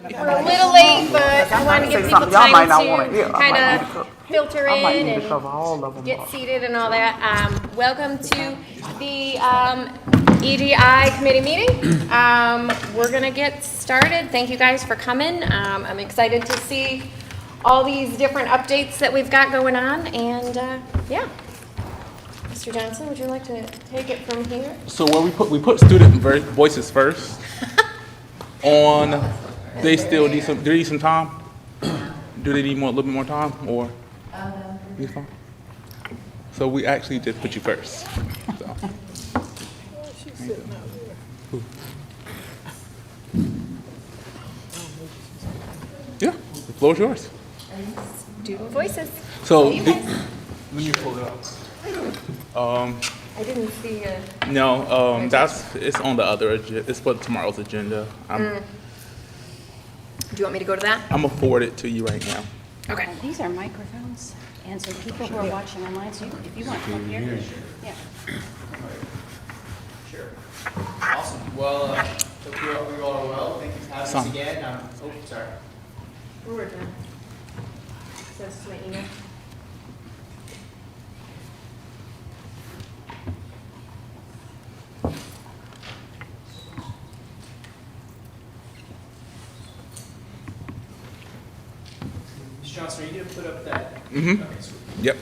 We're a little late, but I want to give people Y'all might not time wanna hear. to I might kind need to of filter I might in need to cover and all of them get up. seated and all that. Welcome to the EDI committee meeting. We're going to get started. Thank you guys for coming. I'm excited to see all these different updates that we've got going on. And yeah. Mr. Johnson, would you like to take it from here? So where we put student voices first. They still need some. Do they need some time? Do they need a little bit more time, or? You fine? So we actually did put you first. So. Yeah, the floor is yours. Student voices. So let me pull it up. I didn't see a... No, it's on the other agenda. It's for tomorrow's agenda. Do you want me to go to that? I'm gonna forward it to you right now. Okay. These are microphones, and so people who are watching online, so if you want to come here, yeah. Sure. Awesome. Well, hope you all are well. Thank you for having us again. Sorry. Where we're done. Access to my email. Mr. Johnson, are you going to put up that? Mm-hmm. Okay, sweet. Yep.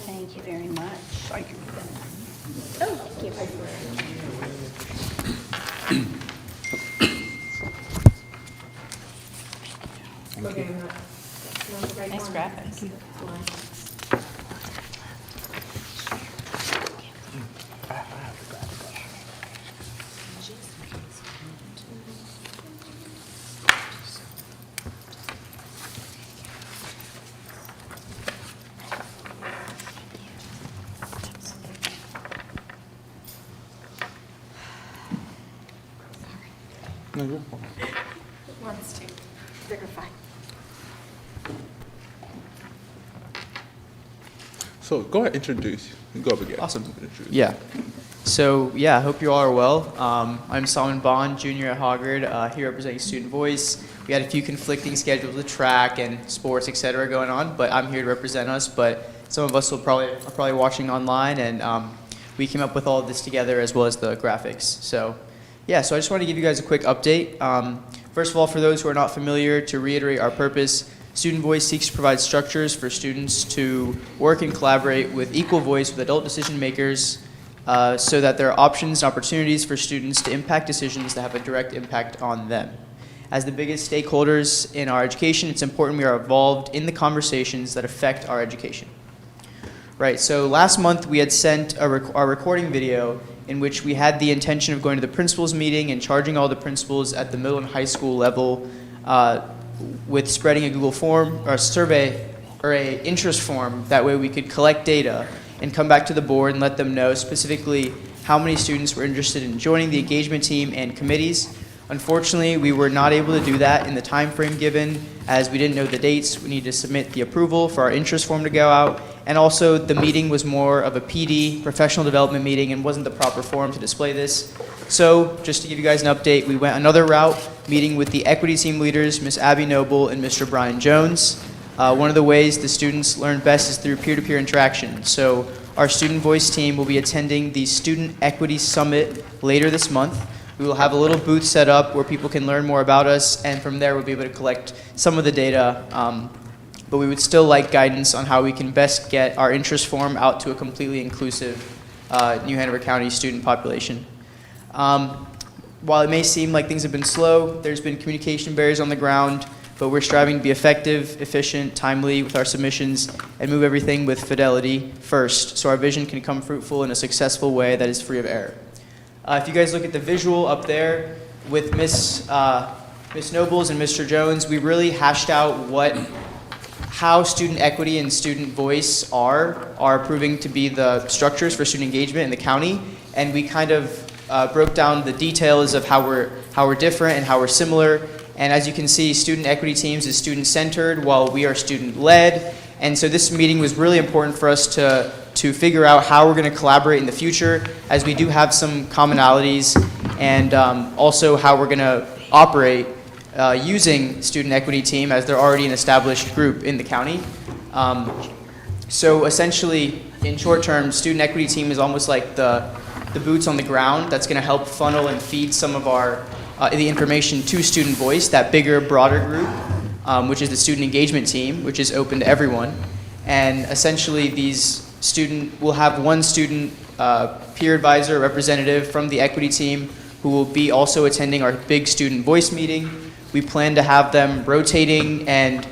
Thank you very much. Thank you. Oh, thank you. Okay, Nice graphics. No, you're fine. Wants to. Bigger fine. So go ahead, introduce. Go up again. Awesome. Introduce. Yeah. So, I hope you all are well. I'm Solomon Bond, junior at Hoggard, here representing Student Voice. We had a few conflicting schedules with track and sports, et cetera, going on, but I'm here to represent us. But some of us are probably watching online, and we came up with all of this together as well as the graphics. So I just want to give you guys a quick update. First of all, for those who are not familiar, to reiterate our purpose, Student Voice seeks to provide structures for students to work and collaborate with equal voice with adult decision makers so that there are options and opportunities for students to impact decisions that have a direct impact on them. As the biggest stakeholders in our education, it's important we are involved in the conversations that affect our education. Right, so last month we had sent our recording video in which we had the intention of going to the principals meeting and charging all the principals at the middle and high school level with spreading a Google form or a survey or a interest form. That way we could collect data and come back to the board and let them know specifically how many students were interested in joining the engagement team and committees. Unfortunately, we were not able to do that in the time frame given as we didn't know the dates. We needed to submit the approval for our interest form to go out, and also the meeting was more of a PD, professional development meeting, and wasn't the proper forum to display this. So just to give you guys an update, we went another route, meeting with the equity team leaders, Ms. Abby Noble and Mr. Brian Jones. One of the ways the students learn best is through peer-to-peer interaction. So our Student Voice team will be attending the Student Equity Summit later this month. We will have a little booth set up where people can learn more about us, and from there we'll be able to collect some of the data. But we would still like guidance on how we can best get our interest form out to a completely inclusive New Hanover County student population. While it may seem like things have been slow, there's been communication barriers on the ground, but we're striving to be effective, efficient, timely with our submissions, and move everything with fidelity first, so our vision can come fruitful in a successful way that is free of error. If you guys look at the visual up there with Miss Nobles and Mr. Jones, we really hashed out how student equity and student voice are proving to be the structures for student engagement in the county, and we kind of broke down the details of how we're different and how we're similar, And as you can see, student equity teams is student-centered while we are student-led. And so this meeting was really important for us to figure out how we're going to collaborate in the future, as we do have some commonalities, and also how we're going to operate using student equity team, as they're already an established group in the county. So essentially, in short term, student equity team is almost like the boots on the ground that's going to help funnel and feed some of our the information to Student Voice, that bigger, broader group, which is the student engagement team, which is open to everyone. And essentially, we'll have one student peer advisor representative from the equity team who will be also attending our big Student Voice meeting. We plan to have them rotating and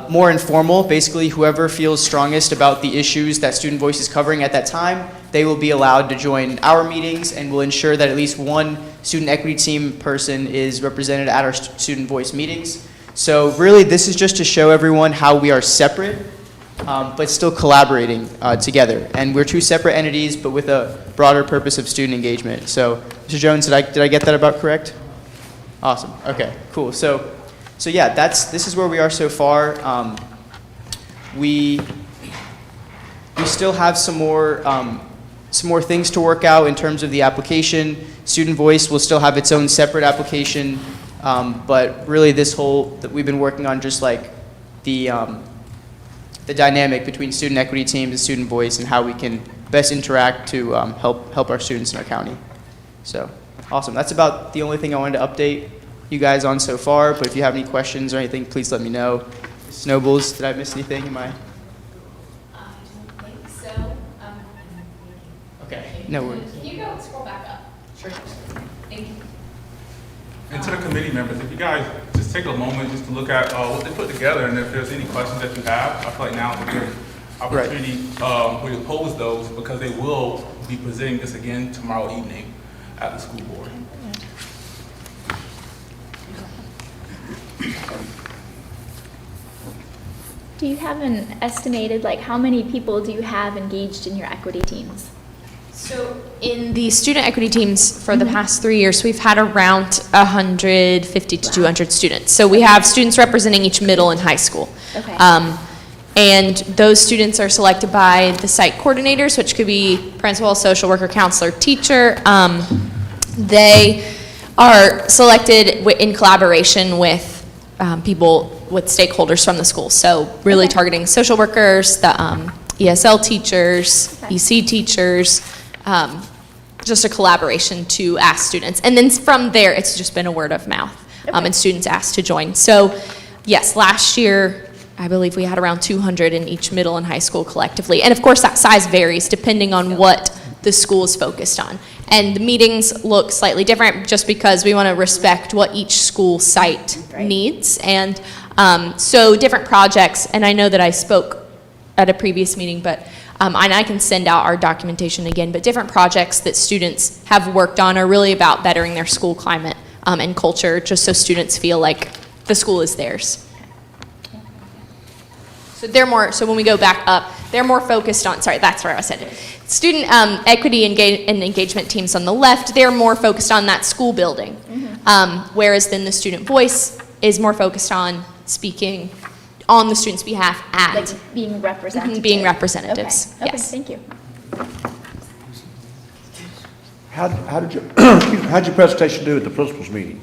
more informal. Basically, whoever feels strongest about the issues that Student Voice is covering at that time, they will be allowed to join our meetings, and we'll ensure that at least one student equity team person is represented at our Student Voice meetings. So really, this is just to show everyone how we are separate, but still collaborating together. And we're two separate entities, but with a broader purpose of student engagement. So, Mr. Jones, did I get that about correct? Awesome. Okay, cool. So yeah, this is where we are so far. We still have some more things to work out in terms of the application. Student Voice will still have its own separate application, but really that we've been working on just like the dynamic between student equity teams and Student Voice, and how we can best interact to help our students in our county. So awesome. That's about the only thing I wanted to update you guys on so far, but if you have any questions or anything, please let me know. Snowballs, did I miss anything? I don't think so. Okay. No worries. Can you go scroll back up? Sure. Thank you. And to the committee members, if you guys just take a moment just to look at what they put together, and if there's any questions that you have, I feel like now is a good opportunity for you to pose those, because they will be presenting this again tomorrow evening at the school board. Do you have an estimated, like, how many people do you have engaged in your equity teams? So in the student equity teams for the past 3 years, we've had around 150 to 200 students. So we have students representing each middle and high school. Okay. And those students are selected by the site coordinators, which could be principal, social worker, counselor, teacher. They are selected in collaboration with people, with stakeholders from the school. So really targeting social workers, the ESL teachers, EC teachers, just a collaboration to ask students. And then from there, it's just been a word of mouth, and students asked to join. So yes, last year, I believe we had around 200 in each middle and high school collectively. And of course, that size varies depending on what the school is focused on. And the meetings look slightly different just because we want to respect what each school site needs. And so different projects, and I know that I spoke at a previous meeting, but and I can send out our documentation again, but different projects that students have worked on are really about bettering their school climate and culture, just so students feel like the school is theirs. So when we go back up, they're more focused on, sorry, that's where I was headed. Student equity and engagement teams on the left, they're more focused on that school building. Whereas then the Student Voice is more focused on speaking on the students' behalf at. Like being representative? Being representatives, Okay, yes. thank you. How did your presentation do at the principals meeting?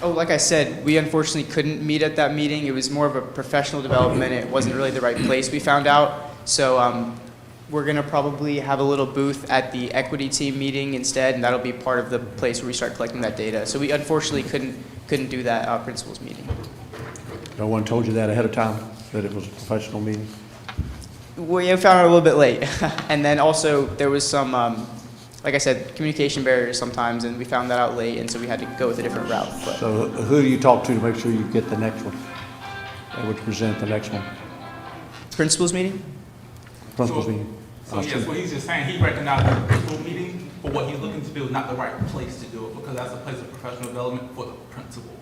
Oh, like I said, we unfortunately couldn't meet at that meeting. It was more of a professional development. It wasn't really the right place, we found out. So we're going to probably have a little booth at the equity team meeting instead, and that'll be part of the place where we start collecting that data. So we unfortunately couldn't do that principals meeting. No one told you that ahead of time, that it was a professional meeting? We found out a little bit late. And then also there was some, like I said, communication barriers sometimes, and we found that out late, and so we had to go with a different route. But So who do you talk to make sure you get the next one? Or would present the next one? principals meeting? Principals meeting? So yes, what he's just saying, he recognized the principal meeting, but what he's looking to do is not the right place to do it, because that's a place of professional development for the principals.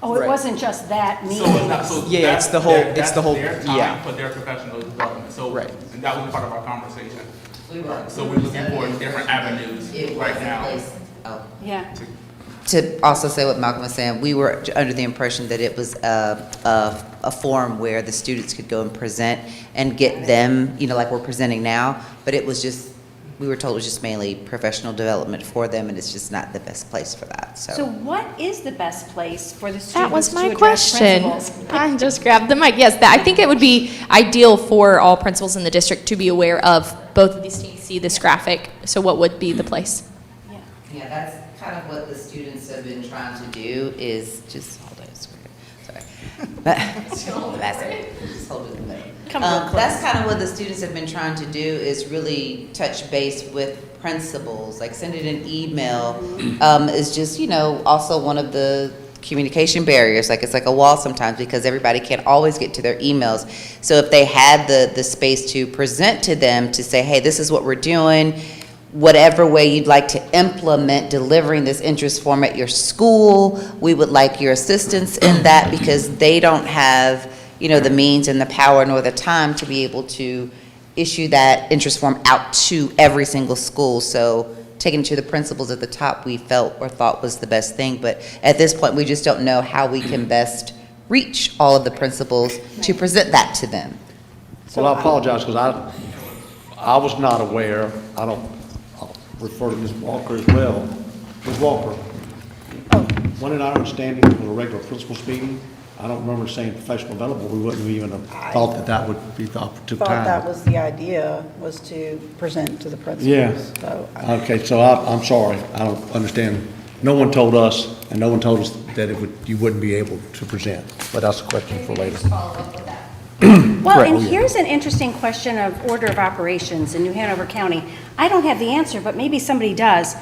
Oh, it Right. wasn't just that So meeting. it's not, so Yeah, that's it's the whole- their- it's that's the whole- their time yeah. for their professional development. So, Right. and that was part of our conversation. So we're looking for different avenues right now. Yeah. to also say what Malcolm was saying, we were under the impression that it was a forum where the students could go and present and get them, like we're presenting now, but it was just, we were told it was just mainly professional development for them, and it's just not the best place for that, So what is the best place for the That was students my to address question. principals? I just grabbed the mic. Yes, I think it would be ideal for all principals in the district to be aware of both of these things, see this graphic. So what would be the place? Yeah, that's kind of what the students have been trying to do is just, hold on, sorry. That's it. Just hold it a minute. Come real close. That's kind of what the students have been trying to do is really touch base with principals, like sending an email is just, also one of the communication barriers. Like it's like a wall sometimes because everybody can't always get to their emails. So if they had the space to present to them to say, hey, this is what we're doing, whatever way you'd like to implement delivering this interest form at your school, we would like your assistance in that because they don't have, the means and the power nor the time to be able to issue that interest form out to every single school. So taking it to the principals at the top, we felt or thought was the best thing. But at this point, we just don't know how we can best reach all of the principals to present that to them. Well, I apologize because I was not aware, I'll refer to Ms. Walker as well. Ms. Walker, when in our understanding of a regular principals meeting, I don't remember saying professional development, we wouldn't even have thought that would be the opportune time. Thought that was the idea, was to present to the principals. Yeah. So Okay, so I'm sorry, I don't understand. No one told us, and no one told us that you wouldn't be able to present, but that's a question for later. Well, Right. and here's an interesting question of order of operations in New Hanover County. I don't have the answer, but maybe somebody does.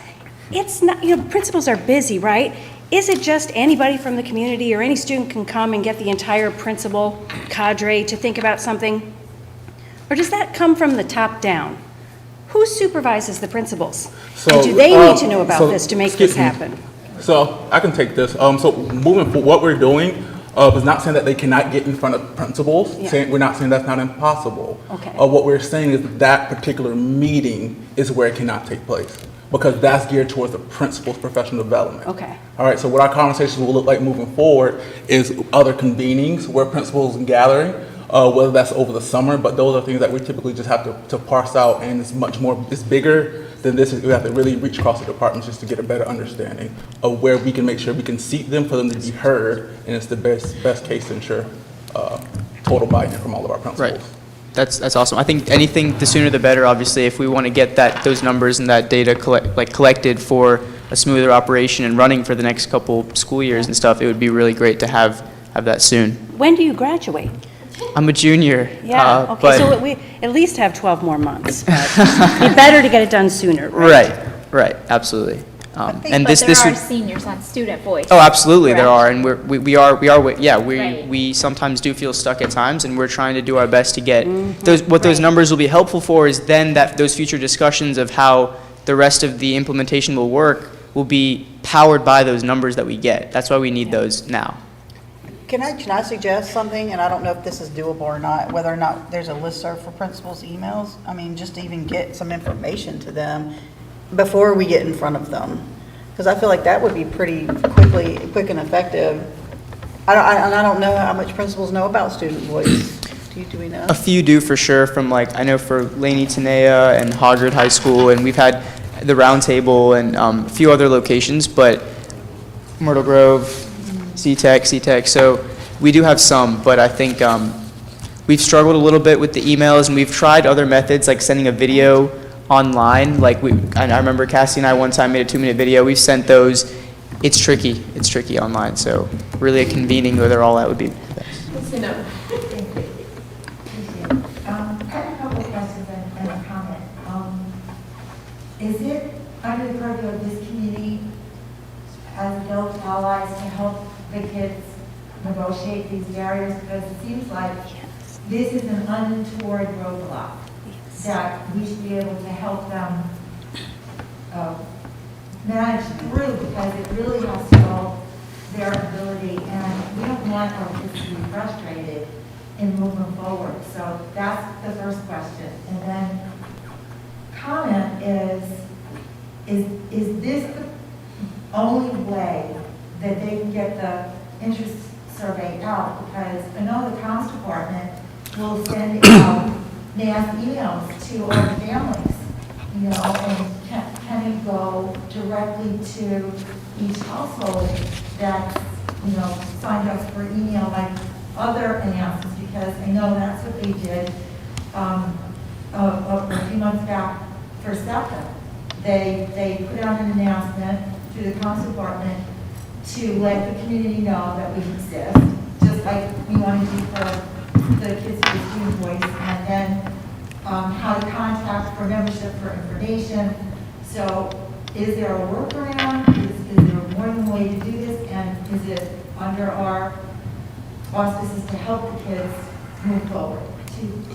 It's not, principals are busy, right? Is it just anybody from the community or any student can come and get the entire principal cadre to think about something? Or does that come from the top down? Who supervises the principals? And do they need to know about this to make this happen? So I can take this. So moving forward, what we're doing is not saying that they cannot get in front of principals. Yeah. We're not saying that's not impossible. Okay. What we're saying is that particular meeting is where it cannot take place because that's geared towards the principal's professional development. Okay. All right, so what our conversations will look like moving forward is other convenings where principals are gathering, whether that's over the summer, but those are things that we typically just have to parse out, and it's bigger than this. We have to really reach across the departments just to get a better understanding of where we can make sure we can seat them for them to be heard, and it's the best case to ensure total buy-in from all of our principals. Right. That's awesome. I think anything, the sooner the better, obviously, if we want to get those numbers and that data collected for a smoother operation and running for the next couple school years and stuff, it would be really great to have that soon. When do you graduate? I'm a junior. Yeah, okay, but- so we at least have 12 more months. But it'd be better to get it done sooner, right? Right, absolutely. And But this there are would. seniors on student voice. Oh, absolutely, there Correct. are, and Right. we sometimes do feel stuck at times, and we're trying to do our best to get those. What those numbers will be helpful for is then those future discussions of how the rest of the implementation will work will be powered by those numbers that we get. That's why we need those now. can I suggest something, and I don't know if this is doable or not, whether or not there's a listserv for principals' emails? I mean, just to even get some information to them before we get in front of them. Because I feel like that would be pretty quick and effective. I don't know how much principals know about student voice. Do we know? A few do for sure, from I know for Laney Tenea and Hoggard High School, and we've had the Roundtable and a few other locations, but Myrtle Grove, C-Tech, so we do have some, but I think we've struggled a little bit with the emails, and we've tried other methods like sending a video online. I remember Cassie and I one time made a 2-minute video. We've sent those. It's tricky online, so really a convening where they're all at would be best. I have a couple of questions and a comment. Is it under the purview of this committee as adult allies to help the kids negotiate these barriers? Because it seems like this is an untoward roadblock that we should be able to help them manage through, because it really has to go their ability, and we don't want our kids to be frustrated in moving forward. So that's the first question. And then comment is this only way that they can get the interest survey out, because I know the comms department will send out mass emails to all the families, you know, and can it go directly to each household that's, you know, signed up for email like other announcements, because I know that's what they did a few months back for SEPTA. They put out an announcement through the comms department to let the community know that we exist, just like we want to do for the kids with Student Voice, and then how to contact for membership for information. So is there a workaround? Is there more than one way to do this? And is it under our auspices to help the kids move forward?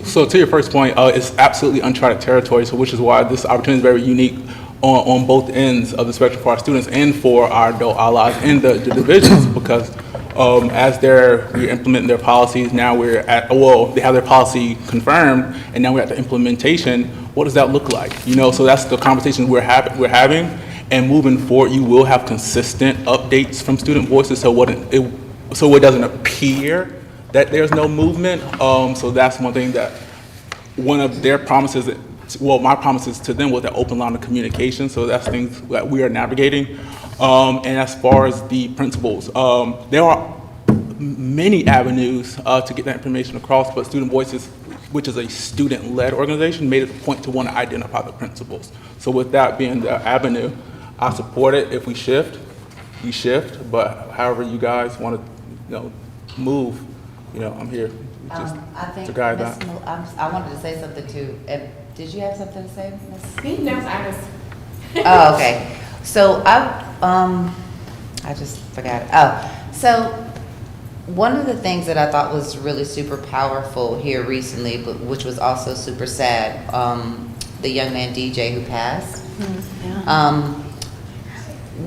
So to your first point, it's absolutely uncharted territory, so which is why this opportunity is very unique on both ends of the spectrum for our students and for our adult allies in the divisions, because as we're implementing their policies, now we're at, well, they have their policy confirmed, and now we're at the implementation. What does that look like? You know, so that's the conversation we're having, and moving forward, you will have consistent updates from Student Voices, so it doesn't appear that there's no movement. So that's one thing that one of their promises, well, my promises to them was an open line of communication. So that's things that we are navigating. And as far as the principals, there are many avenues to get that information across, but Student Voices, which is a student-led organization, made it a point to want to identify the principals. So with that being the avenue, I support it. If we shift, we shift, but however you guys want to, move, I'm here just I think to guide Ms. that. I wanted to say something too. Did you have something to say, Ms.? Me? No, I was. Oh, okay. So I just forgot. Oh, so one of the things that I thought was really super powerful here recently, but which was also super sad, the young man DJ who passed.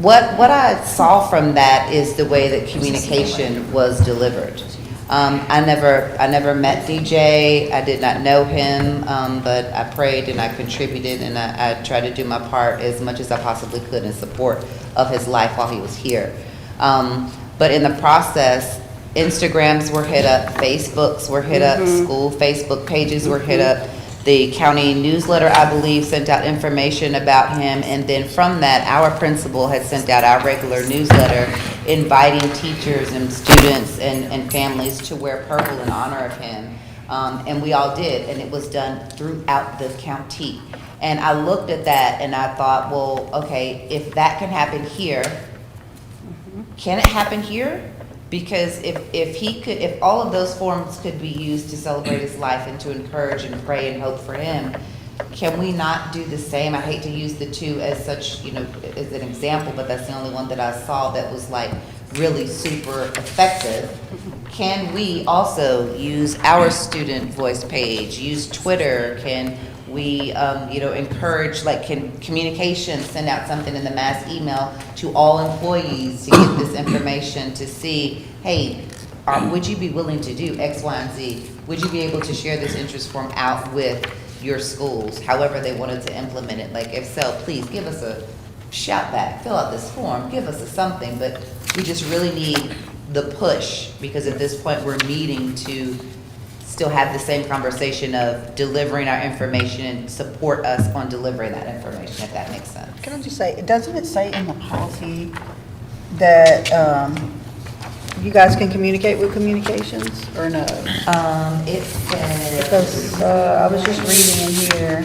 What I saw from that is the way that communication was delivered. I never met DJ. I did not know him, but I prayed and I contributed, and I tried to do my part as much as I possibly could in support of his life while he was here. But in the process, Instagrams were hit up, Facebooks were hit up, school Facebook pages were hit up. The county newsletter, I believe, sent out information about him, and then from that, our principal had sent out our regular newsletter inviting teachers and students and families to wear purple in honor of him. And we all did, and it was done throughout the county. And I looked at that and I thought, well, okay, if that can happen here, can it happen here? Because if all of those forms could be used to celebrate his life and to encourage and pray and hope for him, can we not do the same? I hate to use the two as such, as an example, but that's the only one that I saw that was like really super effective. Can we also use our Student Voice page, use Twitter? Can we, encourage, can communication, send out something in the mass email to all employees to get this information to see, hey, would you be willing to do X, Y, and Z? Would you be able to share this interest form out with your schools, however they wanted to implement it? Like, if so, please give us a shout back, fill out this form, give us a something, but we just really need the push, because at this point we're needing to still have the same conversation of delivering our information and support us on delivering that information, if that makes sense. Can I just say, doesn't it say in the policy that you guys can communicate with communications, or no? It says, Because I was just reading in here.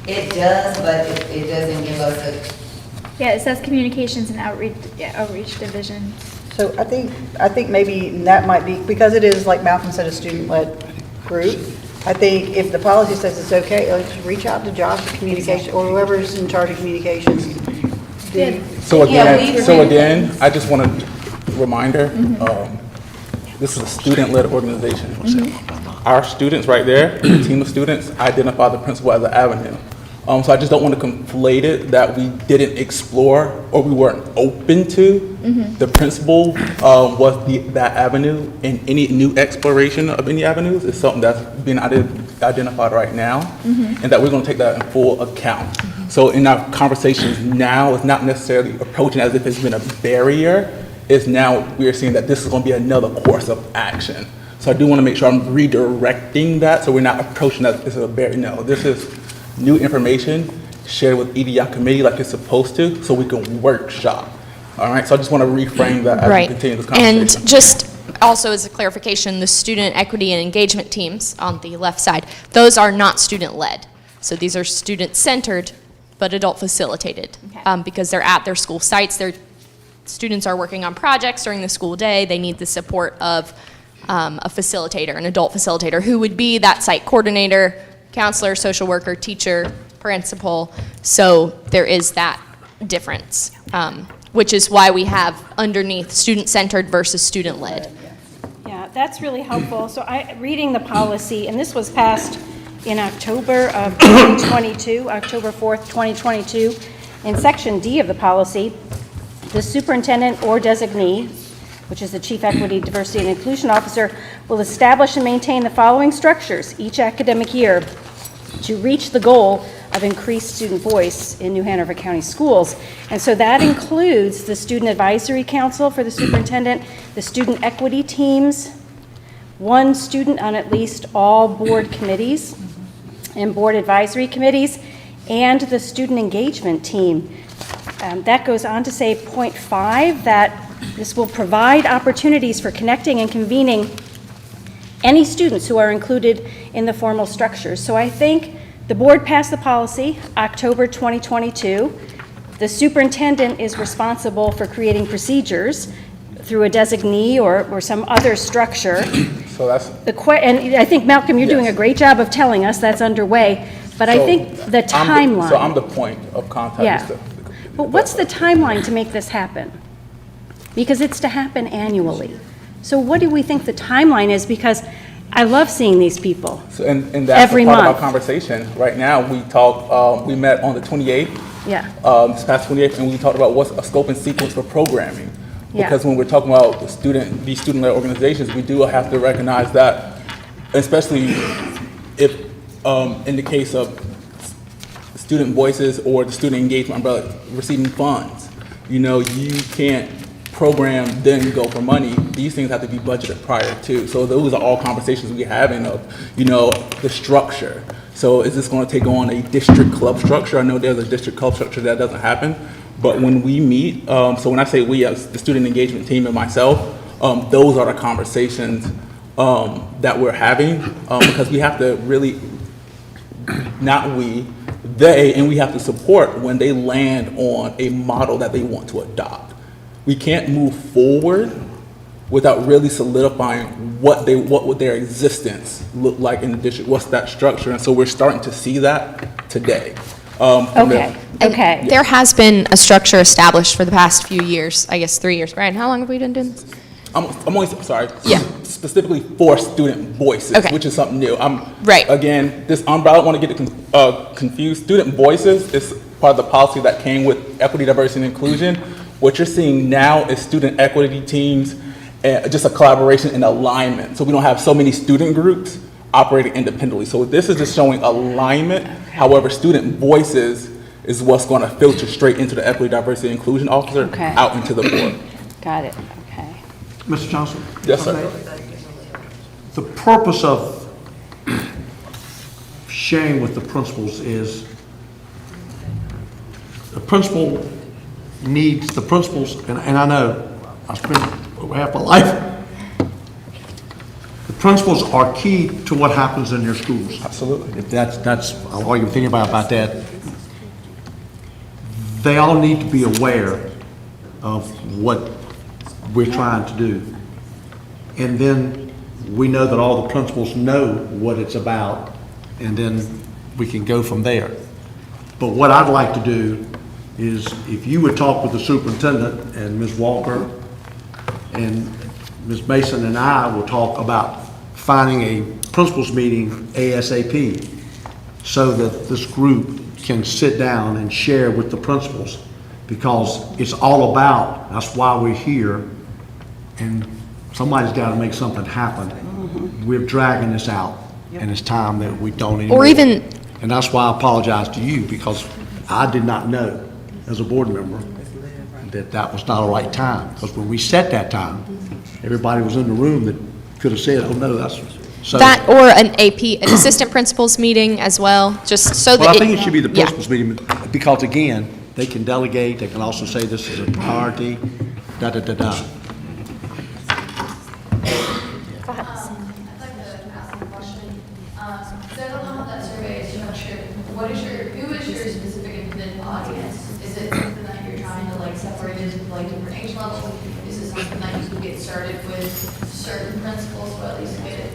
it does, but it doesn't give us a, Yeah, it says communications and outreach division. So I think maybe that might be, because it is, like Malcolm said, a student-led group. I think if the policy says it's okay, let's reach out to Josh at communication, or whoever's in charge of communications. So again, I just want a reminder, this is a student-led organization. Our students right there, the team of students, identify the principal as an avenue. So I just don't want to conflate it that we didn't explore or we weren't open to. The principal was that avenue, and any new exploration of any avenues is something that's being identified right now, and that we're going to take that in full account. So in our conversations now, it's not necessarily approaching as if it's been a barrier. It's now we're seeing that this is going to be another course of action. So I do want to make sure I'm redirecting that, so we're not approaching that this is a barrier. No, this is new information shared with EDI committee like it's supposed to, so we can workshop. All right, so I just want to reframe that as we continue this conversation. And just also as a clarification, the student equity and engagement teams on the left side, those are not student-led. So these are student-centered, but adult facilitated, because they're at their school sites. Their students are working on projects during the school day. They need the support of a facilitator, an adult facilitator, who would be that site coordinator, counselor, social worker, teacher, principal. So there is that difference, which is why we have underneath student-centered versus student-led. Yeah, that's really helpful. So reading the policy, and this was passed in October of 2022, October 4th, 2022. In Section D of the policy, the superintendent or designee, which is the Chief Equity, Diversity, and Inclusion Officer, will establish and maintain the following structures each academic year to reach the goal of increased student voice in New Hanover County schools. And so that includes the Student Advisory Council for the superintendent, the student equity teams, one student on at least all board committees and board advisory committees, and the student engagement team. That goes on to say, point 5, that this will provide opportunities for connecting and convening any students who are included in the formal structures. So I think the board passed the policy October 2022. The superintendent is responsible for creating procedures through a designee or some other structure. So that's And I think, Malcolm, you're doing a great job of telling us that's underway, but I think the timeline. So I'm the point of contact. Yeah. But what's the timeline to make this happen? Because it's to happen annually. So what do we think the timeline is? Because I love seeing these people. So, and that's every part of month. our conversation. Right now, we met on the 28th, Yeah. This past 28th, and we talked about what's a scope and sequence for programming. Yeah. Because when we're talking about these student-led organizations, we do have to recognize that, especially if, in the case of student voices or the student engagement umbrella receiving funds, you can't program, then go for money. These things have to be budgeted prior to. So those are all conversations we're having of, the structure. So is this going to take on a district club structure? I know there's a district club structure that doesn't happen, but when we meet, so when I say we as the student engagement team and myself, those are the conversations that we're having, because we have to really, not we, they, and we have to support when they land on a model that they want to adopt. We can't move forward without really solidifying what would their existence look like in the district, what's that structure, and so we're starting to see that today. Okay. There has been a structure established for the past few years, I guess 3 years. Brian, how long have we been doing this? I'm only, sorry, Yeah. specifically for student voices, Okay. which is something new. Right. Again, this umbrella, I don't want to get it confused. Student voices is part of the policy that came with equity, diversity, and inclusion. What you're seeing now is student equity teams, just a collaboration and alignment. So we don't have so many student groups operating independently. So this is just showing alignment. However, student voices is what's going to filter straight into the equity, diversity, and inclusion officer out into the board. Got it. Okay. Mr. Johnson? Yes, sir. The purpose of sharing with the principals is the principal needs, the principals, and I know I spent over half my life, the principals are key to what happens in their schools. Absolutely. If that's all you're thinking about that. They all need to be aware of what we're trying to do. And then we know that all the principals know what it's about, and then we can go from there. But what I'd like to do is if you would talk with the superintendent and Ms. Walker and Ms. Mason and I will talk about finding a principals meeting ASAP so that this group can sit down and share with the principals, because it's all about, that's why we're here, and somebody's got to make something happen. We're dragging this out, and it's time that we don't anymore. Or even, and that's why I apologize to you, because I did not know, as a board member, that that was not a right time, because when we set that time, everybody was in the room that could have said, oh, no, that's, so. That or an AP, an assistant principal's meeting as well, just so that. Well, I think it should be the yeah. principal's meeting, because again, they can delegate, they can also say this is a priority, da-da-da-da. I'd like to ask a question. So I don't know how that survey is structured. Who is your specific intended audience? Is it something that you're trying to like separate into like different age levels? Is it something that you can get started with certain principals, or at least get it,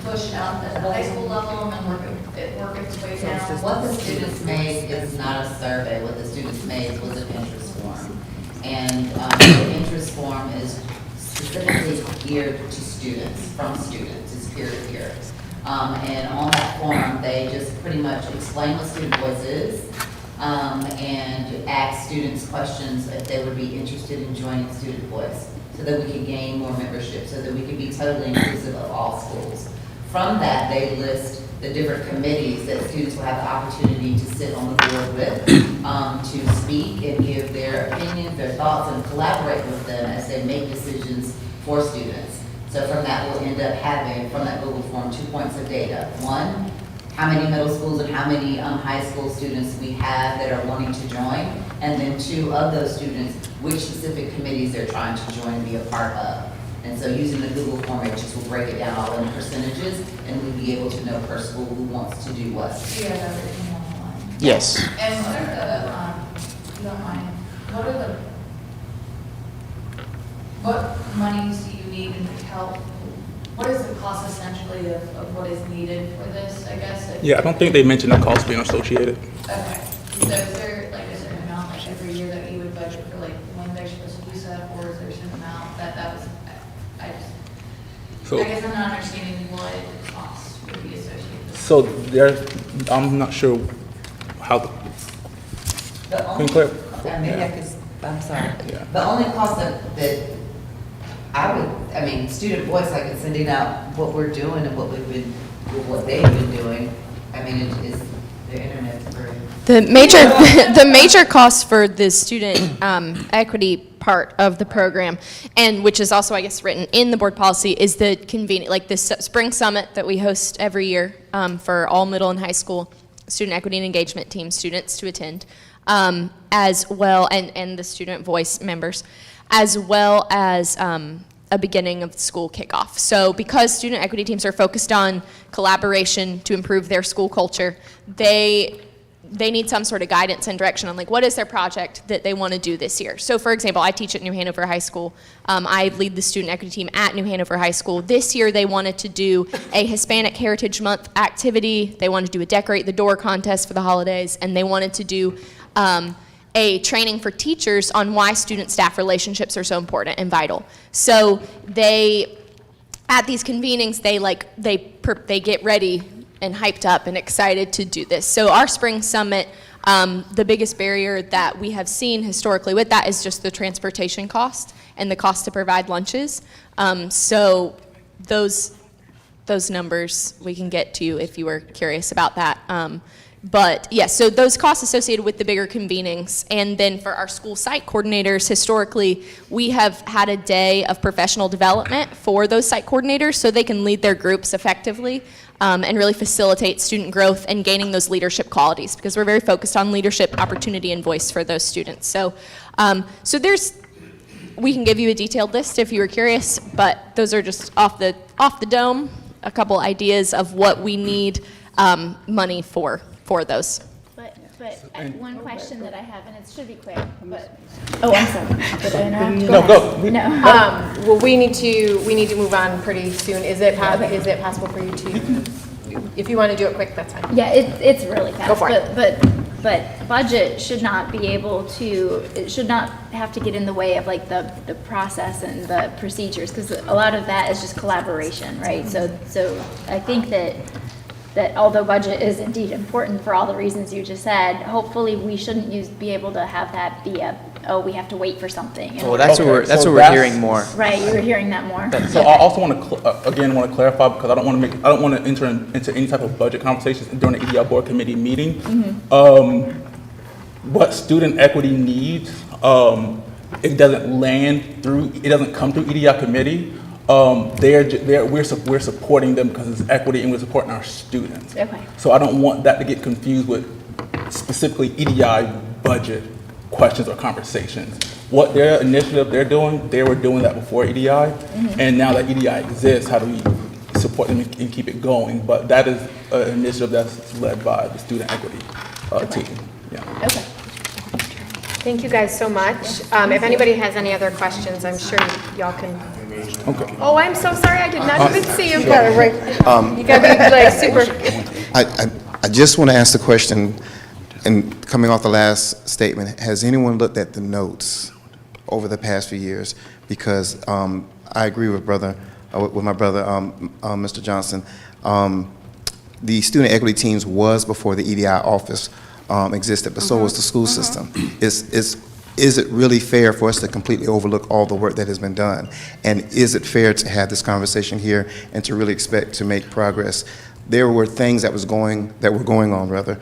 pushed out at the high school level and then work its way down? What the students made is not a survey. What the students made was an interest form. And the interest form is specifically geared to students, from students, it's peer to peer. And on that form, they just pretty much explain what Student Voice is and ask students questions if they would be interested in joining Student Voice, so that we can gain more membership, so that we can be totally inclusive of all schools. From that, they list the different committees that students will have the opportunity to sit on the board with, to speak and give their opinions, their thoughts, and collaborate with them as they make decisions for students. So from that, we'll end up having, from that Google form, 2 points of data. One, how many middle schools and how many high school students we have that are wanting to join. And then 2 of those students, which specific committees they're trying to join and be a part of. And so using the Google form, it just will break it down all in percentages, and we'll be able to know per school who wants to do what. Do you have everything online? Yes. And what are the, if you don't mind, what monies do you need and help? What is the cost essentially of what is needed for this, I guess? Yeah, I don't think they mentioned the cost being associated. Okay, so is there like a certain amount like every year that you would budget for like when they're supposed to do stuff, or is there a certain amount that was, I guess I'm not understanding what costs would be associated with. So I'm not sure how, The can only, you clear? maybe I could, I'm sorry. Yeah. The only cost that Student Voice, like in sending out what we're doing and what they've been doing, it is the internet's free. The major cost for the student equity part of the program, and which is also, I guess, written in the board policy, is the like this spring summit that we host every year for all middle and high school student equity and engagement team students to attend, as well, and the Student Voice members, as well as a beginning of the school kickoff. So because student equity teams are focused on collaboration to improve their school culture, they need some sort of guidance and direction on like what is their project that they want to do this year. So for example, I teach at New Hanover High School. I lead the student equity team at New Hanover High School. This year they wanted to do a Hispanic Heritage Month activity. They wanted to do a Decorate the Door contest for the holidays, and they wanted to do a training for teachers on why student-staff relationships are so important and vital. So they, at these convenings, they get ready and hyped up and excited to do this. So our spring summit, the biggest barrier that we have seen historically with that is just the transportation cost and the cost to provide lunches. So those numbers we can get to you if you were curious about that. But yes, so those costs associated with the bigger convenings. And then for our school site coordinators, historically, we have had a day of professional development for those site coordinators so they can lead their groups effectively and really facilitate student growth and gaining those leadership qualities, because we're very focused on leadership, opportunity, and voice for those students. So, we can give you a detailed list if you were curious, but those are just off the dome, a couple ideas of what we need money for those. But one question that I have, and it should be quick, but, oh, I'm sorry. Did I interrupt? No, go. No. Well, we need to move on pretty soon. Is it possible for you to, if you want to do it quick, that's fine. Yeah, it's really fast. Go for it. But budget should not be able to, it should not have to get in the way of like the process and the procedures, because a lot of that is just collaboration, right? So I think that although budget is indeed important for all the reasons you just said, hopefully we shouldn't be able to have that be a oh, we have to wait for something. in Well, order that's to- what we're, that's so what we're that's- hearing more. Right, you were hearing that more. So I also want to, again, want to clarify, because I don't want to enter into any type of budget conversations during the EDI board committee meeting. What student equity needs, it doesn't come through EDI committee. We're supporting them because it's equity and we're supporting our students. Okay. So I don't want that to get confused with specifically EDI budget questions or conversations. What their initiative they're doing, they were doing that before EDI, and now that EDI exists, how do we support them and keep it going? But that is an initiative that's led by the student equity team. Yeah. Okay. Thank you guys so much. If anybody has any other questions, I'm sure y'all can. Okay. Oh, I'm so sorry, I did not even see you. You got it right. You gotta be like super. I just want to ask the question, and coming off the last statement, has anyone looked at the notes over the past few years? Because I agree with my brother, Mr. Johnson. The student equity teams was before the EDI office existed, but so was the school system. Is it really fair for us to completely overlook all the work that has been done? And is it fair to have this conversation here and to really expect to make progress? There were things that were going on,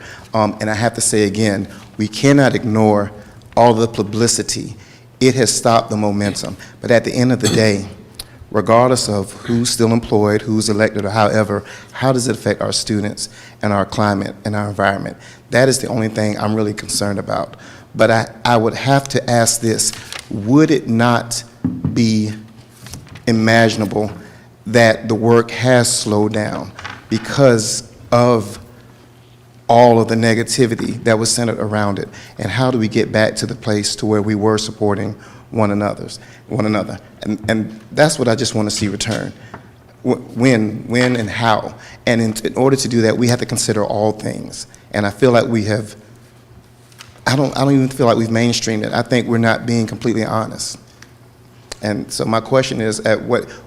and I have to say again, we cannot ignore all the publicity. It has stopped the momentum. But at the end of the day, regardless of who's still employed, who's elected, or however, how does it affect our students and our climate and our environment? That is the only thing I'm really concerned about. But I would have to ask this: would it not be imaginable that the work has slowed down because of all of the negativity that was centered around it? And how do we get back to the place to where we were supporting one another? And that's what I just want to see return. When and how. And in order to do that, we have to consider all things. And I feel like we have, I don't even feel like we've mainstreamed it. I think we're not being completely honest. And so my question is,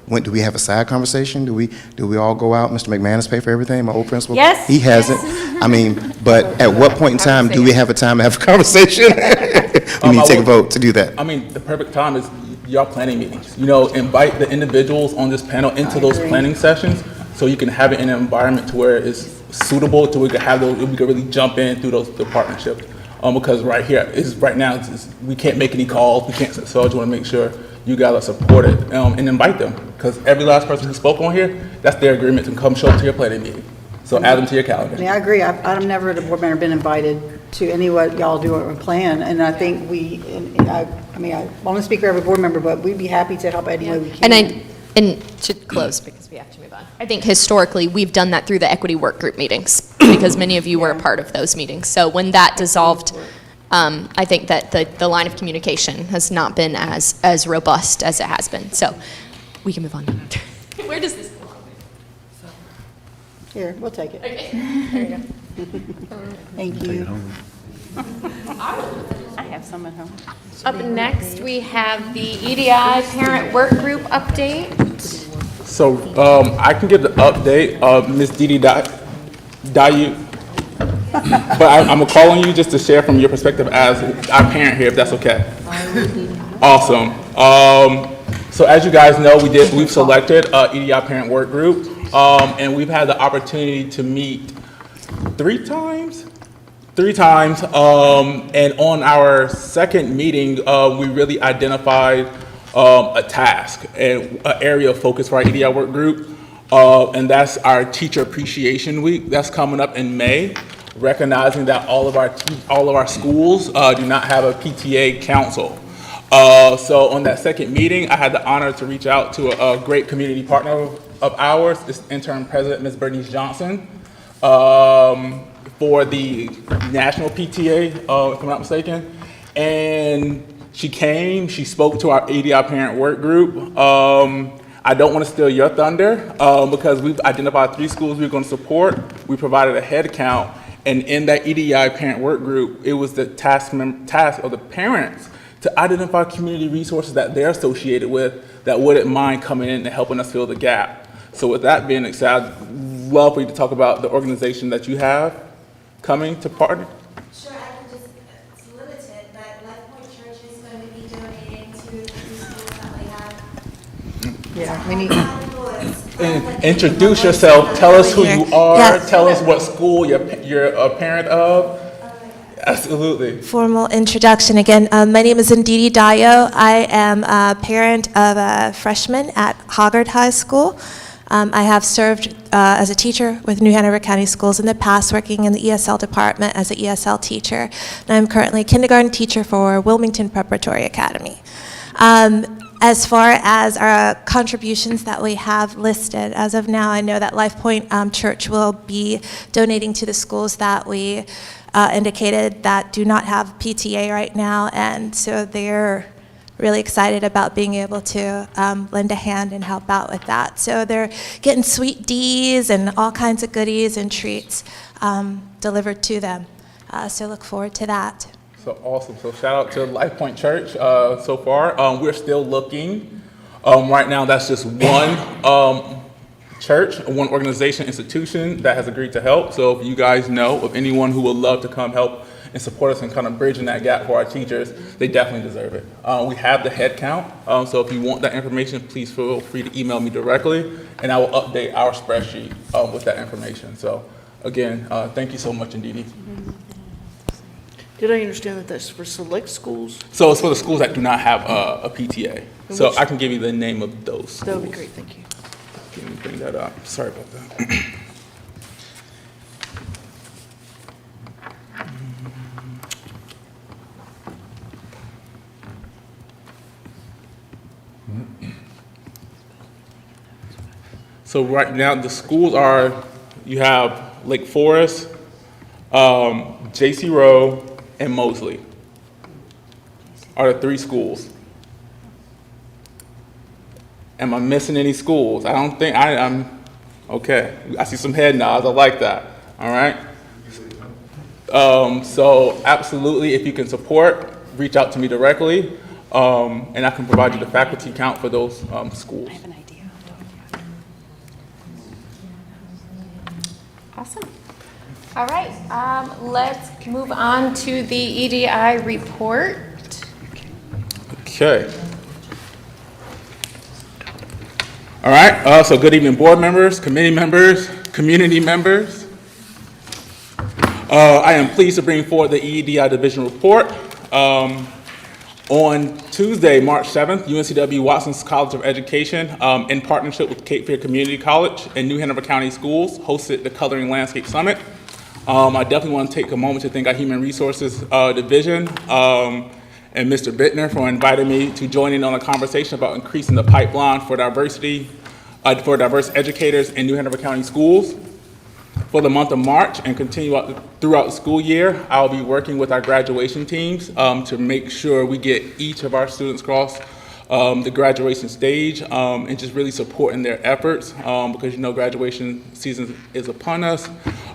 when do we have a side conversation? Do we all go out? Mr. McManus pay for everything, my old principal? Yes. He hasn't. I mean, but at what point in time do we have a time to have a conversation? We need to take a vote to do that. I mean, the perfect time is y'all planning meetings. Invite the individuals on this panel into those planning sessions so you can have it in an environment to where it's suitable, to where we can have those, we can really jump in through the partnerships. Because right now, we can't make any calls, so I just want to make sure you guys are supported and invite them. Because every last person who spoke on here, that's their agreement to come show up to your planning meeting. So add them to your calendar. I mean, I agree. I've never at a board member been invited to any what y'all do or plan, and I think I want to speak for every board member, but we'd be happy to help any way we can. And to close, because we have to move on. I think historically, we've done that through the equity work group meetings, because many of you were a part of those meetings. So when that dissolved, I think that the line of communication has not been as robust as it has been. So we can move on. Where does this belong? Here, we'll take it. Okay, there you go. Thank you. I have some at home. Up next, we have the EDI Parent Work Group update. So I can give the update, Ms. Didi Dayu, but I'm gonna call on you just to share from your perspective as our parent here, if that's okay. Awesome. So as you guys know, we've selected EDI Parent Work Group, and we've had the opportunity to meet three times. And on our second meeting, we really identified a task and an area of focus for our EDI work group, and that's our Teacher Appreciation Week. That's coming up in May, recognizing that all of our schools do not have a PTA council. So on that second meeting, I had the honor to reach out to a great community partner of ours, this interim president, Ms. Bernice Johnson, for the national PTA, if I'm not mistaken. And she came, she spoke to our EDI parent work group. I don't want to steal your thunder because we've identified 3 schools we're going to support. We provided a head count, and in that EDI parent work group, it was the task of the parents to identify community resources that they're associated with that wouldn't mind coming in and helping us fill the gap. So with that being said, I'd love for you to talk about the organization that you have coming to partner. Sure, I can just, it's limited, but Life Point Church is going We need, And introduce yourself, tell us who you are, Yes. tell us what school you're a parent of. Absolutely. Formal introduction again. My name is Ndidi Dayo. I am a parent of a freshman at Hoggard High School. I have served as a teacher with New Hanover County Schools in the past, working in the ESL department as an ESL teacher. And I'm currently a kindergarten teacher for Wilmington Preparatory Academy. As far as our contributions that we have listed, as of now, I know that LifePoint Church will be donating to the schools that we indicated that do not have PTA right now, and so they're really excited about being able to lend a hand and help out with that. So they're getting sweet D's and all kinds of goodies and treats delivered to them. So look forward to that. So awesome. So shout out to LifePoint Church so far. We're still looking. Right now, that's just one church, one organization, institution that has agreed to help. So if you guys know of anyone who would love to come help and support us and kind of bridging that gap for our teachers, they definitely deserve it. We have the head count. So if you want that information, please feel free to email me directly, and I will update our spreadsheet with that information. So again, thank you so much, Ndidi. Did I understand that that's for select schools? So it's for the schools that do not have a PTA. So I can give you the name of those schools. That would be great, thank you. Let me bring that up. Sorry about that. So right now the schools are, you have Lake Forest, J.C. Rowe, and Mosley are the three schools. Am I missing any schools? I don't think I'm okay. I see some head nods. I like that. All right. So absolutely, if you can support, reach out to me directly, and I can provide you the faculty count for those schools. Awesome. All right, let's move on to the EDI report. Okay. All right, so good evening, board members, committee members, community members. I am pleased to bring forward the EDI division report. On Tuesday, March 7th, UNCW Watson's College of Education, in partnership with Cape Fear Community College and New Hanover County Schools, hosted the Coloring Landscape Summit. I definitely want to take a moment to thank our Human Resources Division and Mr. Bittner for inviting me to join in on a conversation about increasing the pipeline for diversity, for diverse educators in New Hanover County schools. For the month of March and continue throughout the school year, I'll be working with our graduation teams to make sure we get each of our students across the graduation stage and just really supporting their efforts because you know graduation season is upon us.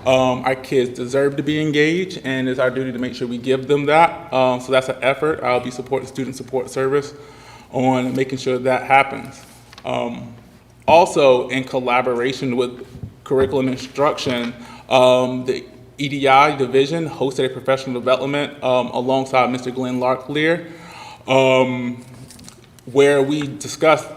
Our kids deserve to be engaged, and it's our duty to make sure we give them that. So that's an effort. I'll be supporting Student Support Service on making sure that happens. Also, in collaboration with Curriculum Instruction, the EDI division hosted a professional development alongside Mr. Glenn Larklear, where we discussed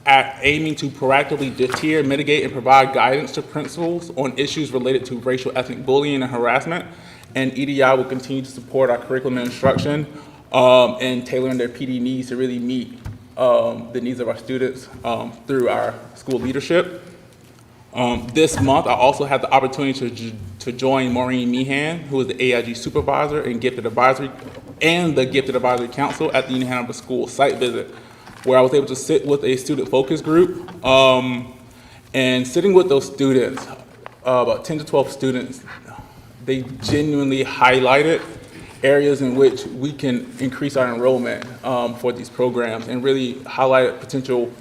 aiming to proactively deter, mitigate, and provide guidance to principals on issues related to racial ethnic bullying and harassment. And EDI will continue to support our curriculum and instruction and tailoring their PD needs to really meet the needs of our students through our school leadership. This month, I also had the opportunity to join Maureen Meehan, who is the AIG supervisor and Gifted Advisory, and the Gifted Advisory Council at the New Hanover School site visit, where I was able to sit with a student focus group. And sitting with those students, about 10 to 12 students, they genuinely highlighted areas in which we can increase our enrollment for these programs and really highlighted potential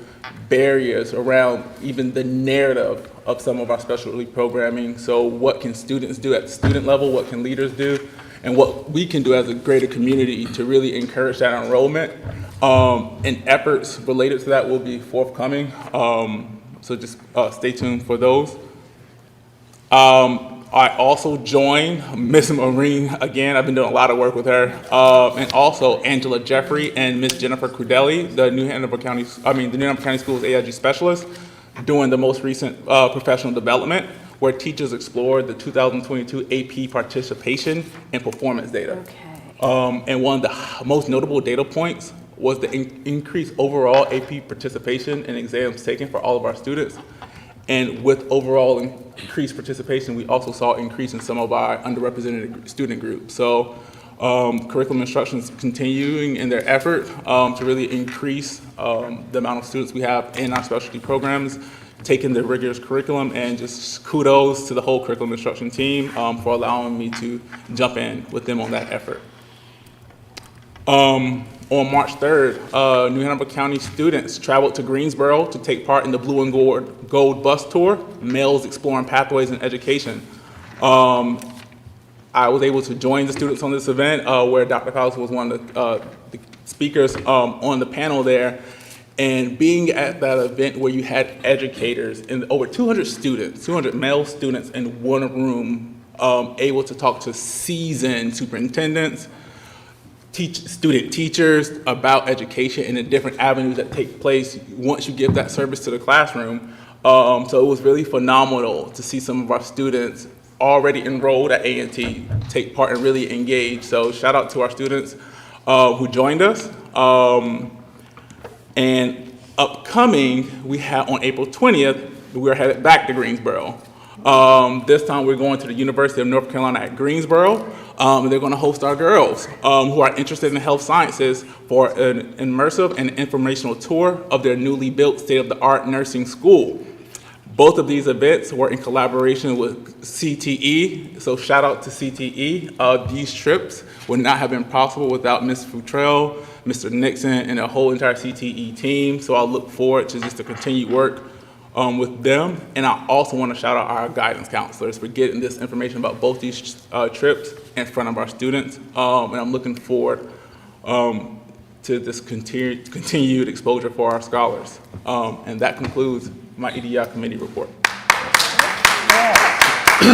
barriers around even the narrative of some of our specialty programming. So what can students do at the student level, what can leaders do, and what we can do as a greater community to really encourage that enrollment. And efforts related to that will be forthcoming. So just stay tuned for those. I also joined Miss Maureen again. I've been doing a lot of work with her, and also Angela Jeffrey and Miss Jennifer Crudelli, the New Hanover County Schools AIG specialist, doing the most recent professional development, where teachers explored the 2022 AP participation and performance data. And one of the most notable data points was the increased overall AP participation in exams taken for all of our students. And with overall increased participation, we also saw an increase in some of our underrepresented student groups. So curriculum instruction is continuing in their effort to really increase the amount of students we have in our specialty programs, taking the rigorous curriculum, and just kudos to the whole curriculum instruction team for allowing me to jump in with them on that effort. On March 3rd, New Hanover County students traveled to Greensboro to take part in the Blue and Gold Bus Tour, Males Exploring Pathways in Education. I was able to join the students on this event where Dr. Fowles was one of the speakers on the panel there. And being at that event where you had educators and over 200 students, 200 male students in one room, able to talk to seasoned superintendents, student teachers about education and the different avenues that take place once you give that service to the classroom. So it was really phenomenal to see some of our students already enrolled at A&T take part and really engage. So shout out to our students who joined us. And upcoming, we have on April 20th, we're headed back to Greensboro. This time we're going to the University of North Carolina at Greensboro. And they're going to host our girls who are interested in health sciences for an immersive and informational tour of their newly built state-of-the-art nursing school. Both of these events were in collaboration with CTE, so shout out to CTE. These trips would not have been possible without Ms. Futrell, Mr. Nixon, and the whole entire CTE team, so I look forward to just the continued work with them. And I also want to shout out our guidance counselors for getting this information about both these trips in front of our students. And I'm looking forward to this continued exposure for our scholars. And that concludes my EDI committee report. Very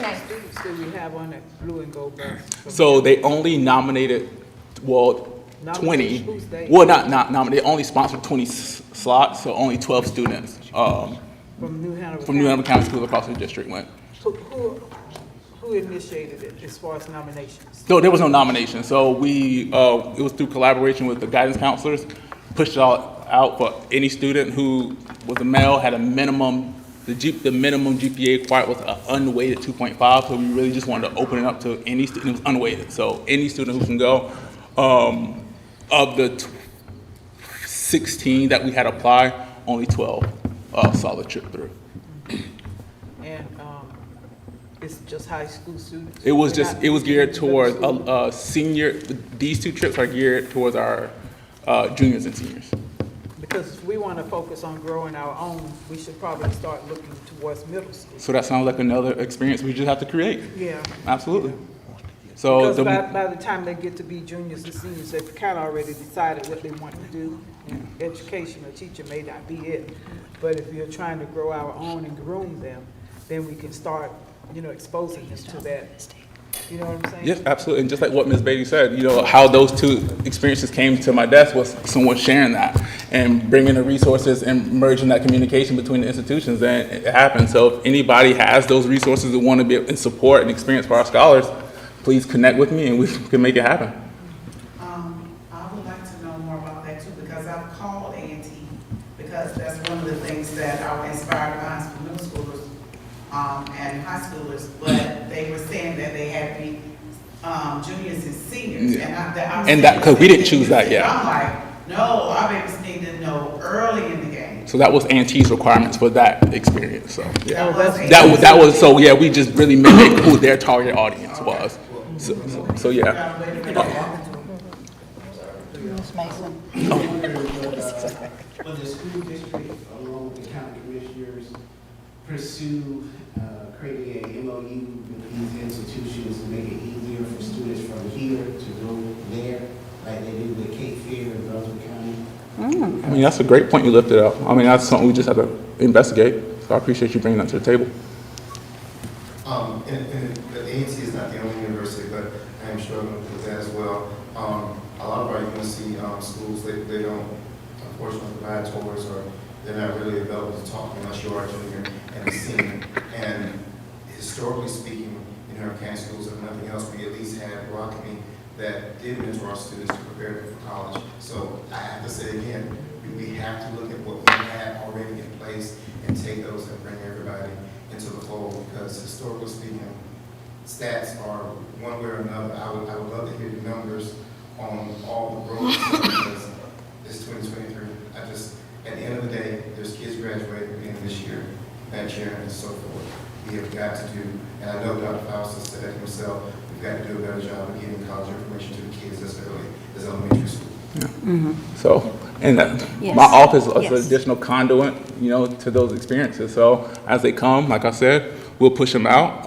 nice. Students do we have on that blue and gold bus? So they only nominated, 20. Well, not nominated, they only sponsored 20 slots, so only 12 students From New Hanover County Schools across the district went. So who initiated it as far as nominations? So there was no nomination. So we, it was through collaboration with the guidance counselors, pushed it all out for any student who was a male, had a minimum, the minimum GPA required was an unweighted 2.5. So we really just wanted to open it up to any student. It was unweighted. So any student who can go. Of the 16 that we had apply, only 12 saw the trip through. And it's just high school students? It was geared towards senior. These two trips are geared towards our juniors and seniors. Because if we want to focus on growing our own, we should probably start looking towards middle school. So that sounds like another experience we just have to create. Yeah. Absolutely. So because by the time they get to be juniors and seniors, they've kind of already decided what they want to do. And education or teacher may not be it. But if you're trying to grow our own and groom them, then we can start, exposing them to that. You know what I'm saying? Yes, absolutely. And just like what Ms. Beatty said, how those two experiences came to my desk was someone sharing that and bringing the resources and merging that communication between the institutions, and it happened. So if anybody has those resources that want to be in support and experience for our scholars, please connect with me and we can make it happen. I would like to know more about that too, because I've called A&T, because that's one of the things that I was inspired by high school, middle schoolers, and high schoolers, but they were saying that they had to be juniors and seniors. Yeah. And that, because we didn't choose that yet. I'm like, no, our babies need to know early in the game. So that was A&T's requirements for that experience. So yeah, Oh, that was so yeah, we just really mimicked who their target audience was. So yeah. Ms. Mason. Will the school district, along with the county commissioners, pursue creating a MOU with these institutions to make it easier for students from here to go there, like they did with Cape Fear in Brunswick County? I mean, that's a great point you lifted up. I mean, that's something we just have to investigate. So I appreciate you bringing that to the table. And the A&T is not the only university, but I am struggling with that as well. A lot of our UNC schools, they don't unfortunately provide tours, or they're not really available to talk unless you are a junior and a senior. And historically speaking, in our County schools, if nothing else, we at least had Rockame that did mentor our students to prepare them for college. So I have to say again, we have to look at what we have already in place and take those and bring everybody into the fold, because historically speaking, stats are one way or another. I would love to hear the numbers on all the growth because it's 2023. At the end of the day, there's kids graduating again this year, that year, and so forth. We have got to do, and I know Dr. Faustus said that himself, we've got to do a better job of getting college information to the kids as early as elementary school. Yeah. So, and Yes. my office is Yes. an additional conduit, to those experiences. So as they come, like I said, we'll push them out.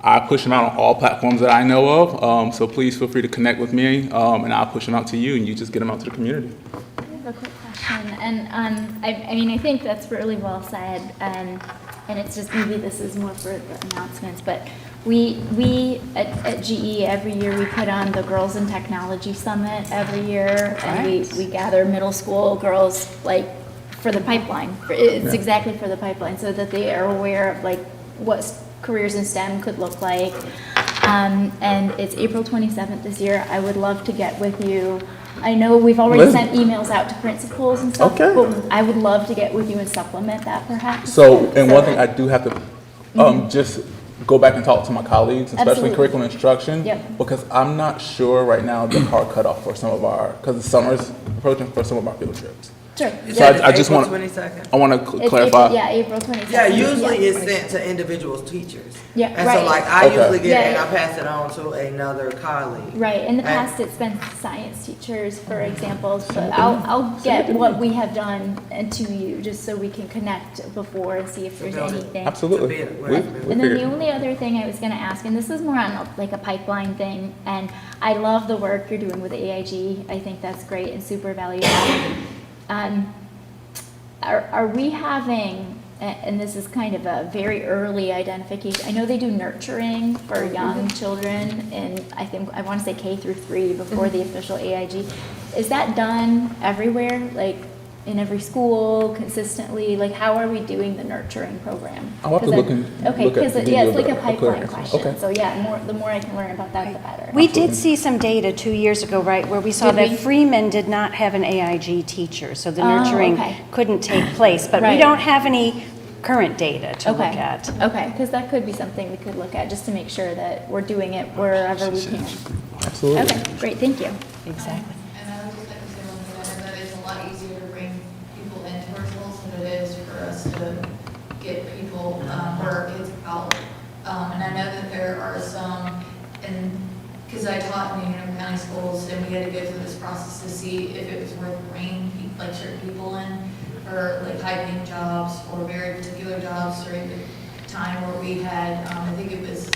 I push them out on all platforms that I know of. So please feel free to connect with me, and I'll push them out to you, and you just get them out to the community. I have a quick question, and I mean, I think that's really well said, and it's just, maybe this is more for the announcements, but we at GE, every year we put on the Girls in Technology Summit every year, and we gather middle school girls, like, for the pipeline. It's exactly for the pipeline, so that they are aware of, like, what careers in STEM could look like. And it's April 27th this year. I would love to get with you. I know we've already sent emails out to principals and stuff, but I would love to get with you and supplement that perhaps. So, and one thing I do have to just go back and talk to my colleagues, especially curriculum instruction, because I'm not sure right now the hard cutoff for some of our, because the summer's approaching, for some of our field trips. Sure. So I just want, I want to clarify. April 22nd. Yeah, usually it's sent to individual teachers. Yeah, and right. so like I usually get it and Yeah. I pass it on to another colleague. Right, in the past it's been science teachers, for example, but I'll get what we have done and to you, just so we can connect before and see if there's anything. Absolutely. And then the only other thing I was gonna ask, and this is more on like a pipeline thing, and I love the work you're doing with AIG, I think that's great and super valuable. Are we having, and this is kind of a very early identification, I know they do nurturing for young children, and I want to say K through 3 before the official AIG. Is that done everywhere, like in every school, consistently? Like, how are we doing the nurturing program? I'll have to look at because it's like a clear pipeline answer. question. Okay. So yeah, the more I can learn about that, the better. We did see some data 2 years ago, right, where we saw Did that we? Freeman did not have an AIG teacher, so the Oh, nurturing okay. couldn't take place. But we Right. don't have any current data to look Okay. at. Okay, because that could be something we could look at, just to make sure that we're doing it wherever we can. Absolutely. Okay, great, thank you. Exactly. And I would just like to say one thing, I know that it's a lot easier to bring people into our schools than it is for us to get people, or our kids out. And I know that there are some, and, because I taught in Hanover County schools, and we had to go through this process to see if it was worth bringing, like, certain people in for, like, high-paying jobs or very particular jobs during the time where we had, I think it was,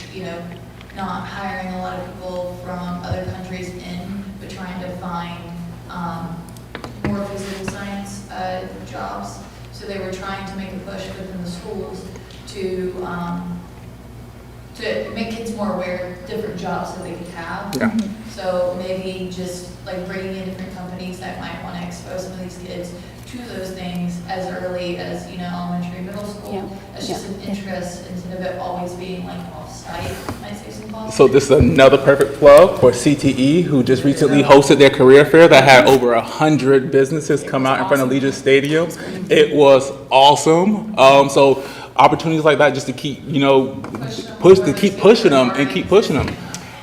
not hiring a lot of people from other countries in, but trying to find more physical science jobs. So they were trying to make a push within the schools to make kids more aware of different jobs that they could have. Yeah. So maybe just like bringing in different companies that might want to expose some of these kids to those things as early as, elementary, middle school. That's just an interest instead of it always being like off-site, might say some possible. So this is another perfect plug for CTE, who just recently hosted their career fair that had over 100 businesses come out in front of Legion Stadium. It was awesome. So opportunities like that, just to keep, keep pushing them.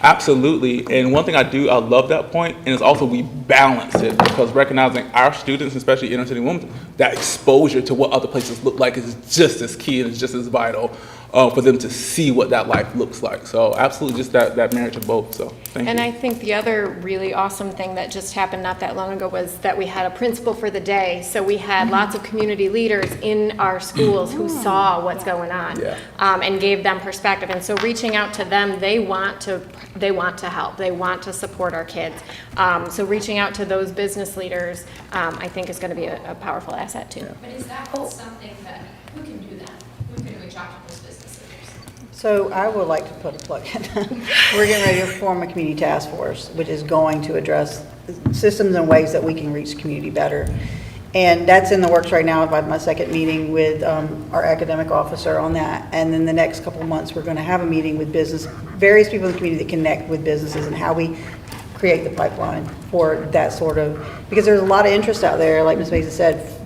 Absolutely. And one thing I love that point, and it's also we balance it, because recognizing our students, especially inner city women, that exposure to what other places look like is just as key and it's just as vital for them to see what that life looks like. So absolutely, just that marriage of both. So thank you. And I think the other really awesome thing that just happened not that long ago was that we had a principal for the day. So we had lots of community leaders in our schools who saw what's going on and gave them perspective. And so reaching out to them, they want to help. They want to support our kids. So reaching out to those business leaders, I think is going to be a powerful asset too. But is that something that, who can do that? Who can reach out to those business leaders? So I would like to put a plug in. We're getting ready to form a community task force, which is going to address systems and ways that we can reach the community better. And that's in the works right now. I've had my second meeting with our academic officer on that. And then the next couple of months, we're going to have a meeting with various people in the community that connect with businesses and how we create the pipeline for that sort of, because there's a lot of interest out there, like Ms. Mason said,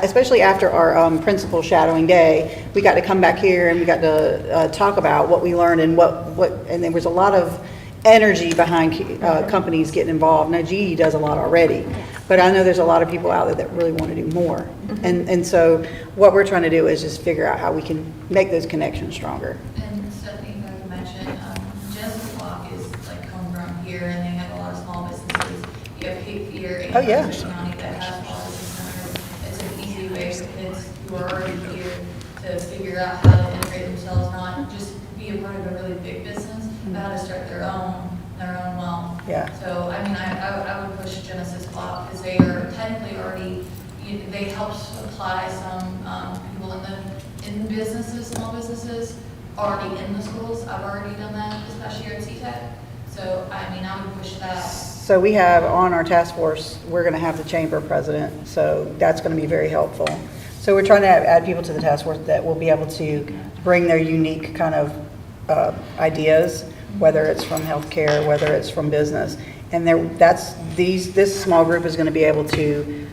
especially after our principal shadowing day, we got to come back here and we got to talk about what we learned and and there was a lot of energy behind companies getting involved. Now, GE does a lot already, but I know there's a lot of people out there that really want to do more. And so what we're trying to do is just figure out how we can make those connections stronger. And Stephanie, if I could mention, Genesis Block is like homegrown here, and they have a lot of small businesses. You have Cape Fear in County that has small business centers. It's an easy way for kids who are already here to figure out how to integrate themselves, not just be a part of a really big business, but how to start their own well. Yeah. So, I mean, I would push Genesis Block because they are technically already, they help supply some people in businesses, small businesses, already in the schools. I've already done that this past year at CTEC. So, I mean, I would push that. So we have on our task force, we're going to have the chamber president, so that's going to be very helpful. So we're trying to add people to the task force that will be able to bring their unique kind of ideas, whether it's from healthcare, whether it's from business. And this small group is going to be able to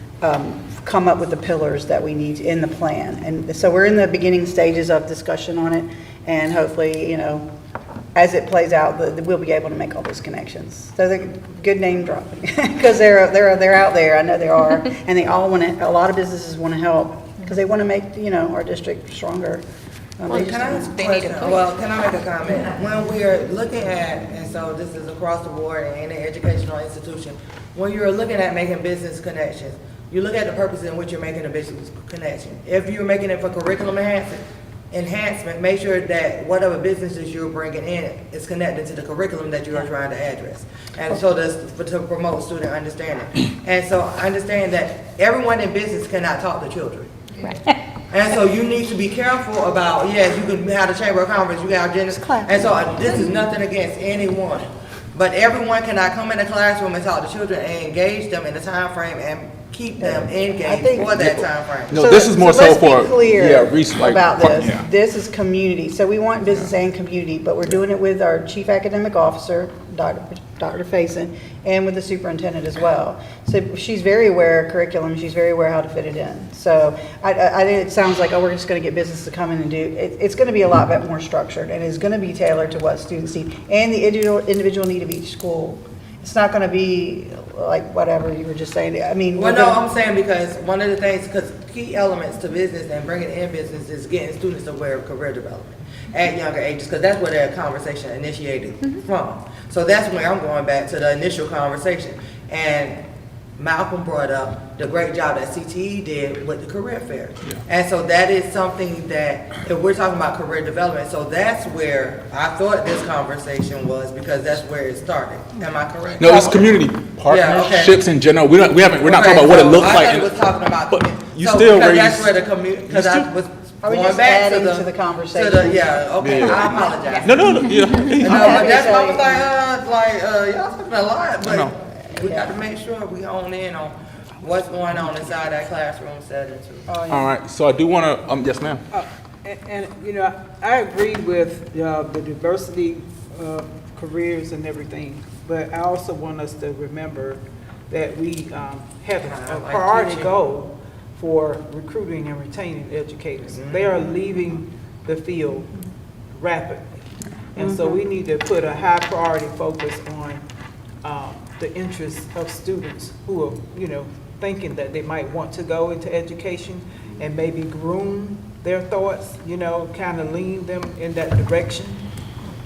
come up with the pillars that we need in the plan. And so we're in the beginning stages of discussion on it, and hopefully, as it plays out, we'll be able to make all those connections. So they're good name dropping because they're out there. I know they are, and they all want to. A lot of businesses want to help because they want to make our district stronger. Can I ask a question? Well, can I make a comment? When we are looking at, and so this is across the board in any educational institution, when you're looking at making business connections, you look at the purpose in which you're making a business connection. If you're making it for curriculum enhancement, make sure that whatever businesses you're bringing in is connected to the curriculum that you are trying to address. And so to promote student understanding. And so understand that everyone in business cannot talk to children. Right. And so you need to be careful about, yes, you can have the Chamber of Commerce, you have Genesis. And so this is nothing against anyone. But everyone cannot come in the classroom and talk to children and engage them in the time frame and keep them engaged for that time frame. No, this is more so for, let's be clear research. about this. This is community. So we want business and community, but we're doing it with our chief academic officer, Dr. Faison, and with the superintendent as well. So she's very aware of curriculum. She's very aware how to fit it in. So I think it sounds like, we're just going to get business to come in and do. It's going to be a lot bit more structured, and it's going to be tailored to what students need and the individual need of each school. It's not going to be like whatever you were just saying. I mean, well, no, I'm saying because one of the things, because key elements to business and bringing in business is getting students aware of career development at younger ages, because that's where their conversation initiated from. So that's where I'm going back to the initial conversation. And Malcolm brought up the great job that CTE did with the career fair. And so that is something that, if we're talking about career development, so that's where I thought this conversation was, because that's where it started. Am I correct? No, it's community partnerships in general. We're not talking about what it looks like. I was talking about, but you so still because raise. that's where the community, because I was Are we going just back adding to the conversation? Okay, I apologize. No, yeah. No, but that's why I was like, y'all talking a lot, but we got to make sure we hone in on what's going on inside that classroom setting too. All right, so I do want to, yes, ma'am. And I agree with the diversity of careers and everything, but I also want us to remember that we have a priority goal for recruiting and retaining educators. They are leaving the field rapidly. And so we need to put a high priority focus on the interests of students who are, thinking that they might want to go into education and maybe groom their thoughts, kind of lean them in that direction.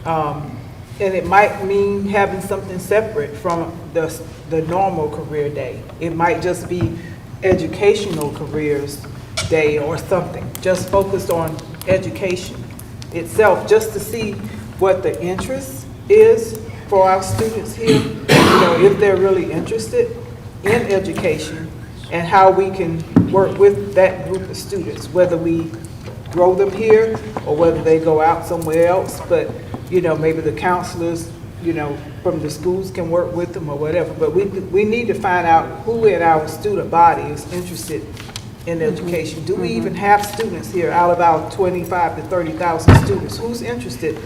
And it might mean having something separate from the normal career day. It might just be educational careers day or something, just focused on education itself, just to see what the interest is for our students here, if they're really interested in education and how we can work with that group of students, whether we grow them here, or whether they go out somewhere else, but, maybe the counselors, from the schools can work with them or whatever, but we need to find out who in our student body is interested in education. Do we even have students here out of our 25 to 30,000 students? Who's interested?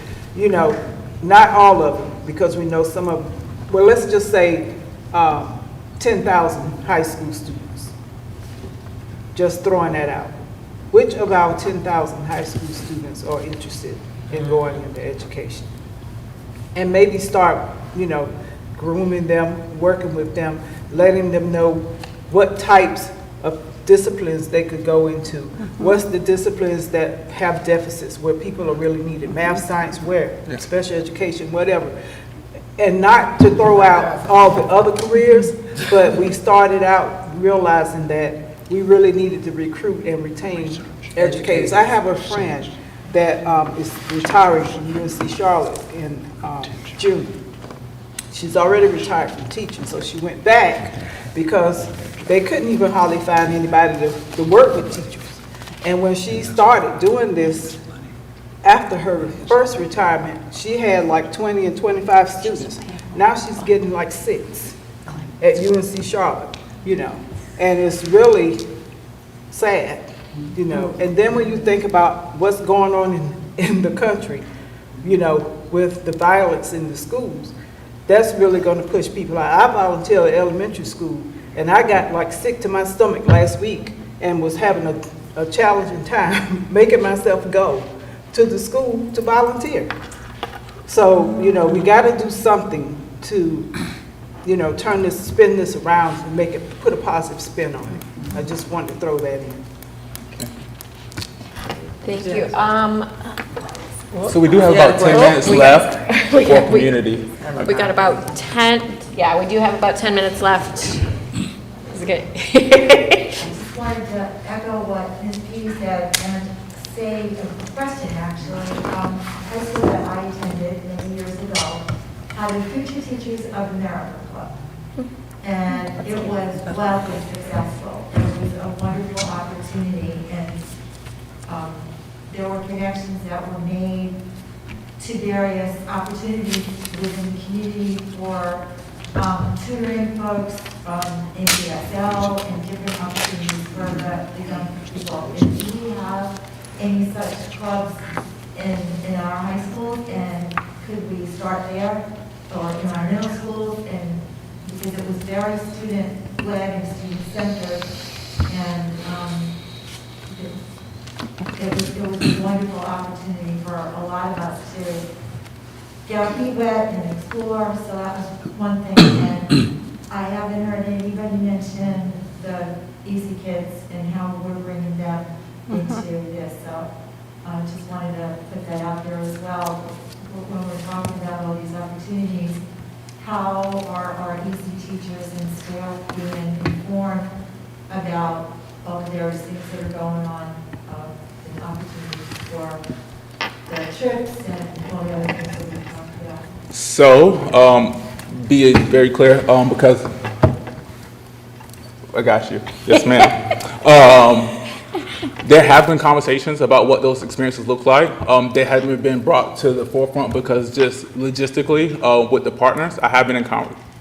Not all of them, because we know some of them, well, let's just say 10,000 high school students. Just throwing that out. Which of our 10,000 high school students are interested in going into education? And maybe start, grooming them, working with them, letting them know what types of disciplines they could go into. What's the disciplines that have deficits, where people are really needed? Math, science, where? Special education, whatever. And not to throw out all the other careers, but we started out realizing that we really needed to recruit and retain educators. I have a friend that is retiring from UNC Charlotte in June. She's already retired from teaching, so she went back because they couldn't even hardly find anybody to work with teachers. And when she started doing this, after her first retirement, she had like 20 and 25 students. Now she's getting like 6 at UNC Charlotte, and it's really sad, And then when you think about what's going on in the country, with the violence in the schools, that's really going to push people out. I volunteer at elementary school, and I got like sick to my stomach last week and was having a challenging time making myself go to the school to volunteer. So, we got to do something to, spin this around and put a positive spin on it. I just wanted to throw that in. Thank you. So we do have about 10 minutes left for community. We got about 10, yeah, we do have about 10 minutes left. Is it good? I just wanted to echo what Ms. P said and say a question, actually. High school that I attended many years ago had a Future Teachers of America Club. And it was wildly successful. It was a wonderful opportunity, and there were connections that were made to various opportunities within the community for tutoring folks from NCSL and different opportunities for the young people. And do we have any such clubs in our high schools, and could we start there or in our middle schools? And because it was very student-led and student-centered, and it was a wonderful opportunity for a lot of us to get our feet wet and explore. So that was one thing. And I haven't heard anybody mention the Easy Kids and how we're bringing them into this. So I just wanted to put that out there as well. When we're talking about all these opportunities, how are our Easy teachers and staff being informed about all the various things that are going on, and opportunities for the trips and all the other things that we talked about? So, be very clear, because I got you. Yes, ma'am. There have been conversations about what those experiences look like. They haven't been brought to the forefront because just logistically, with the partners, I have been in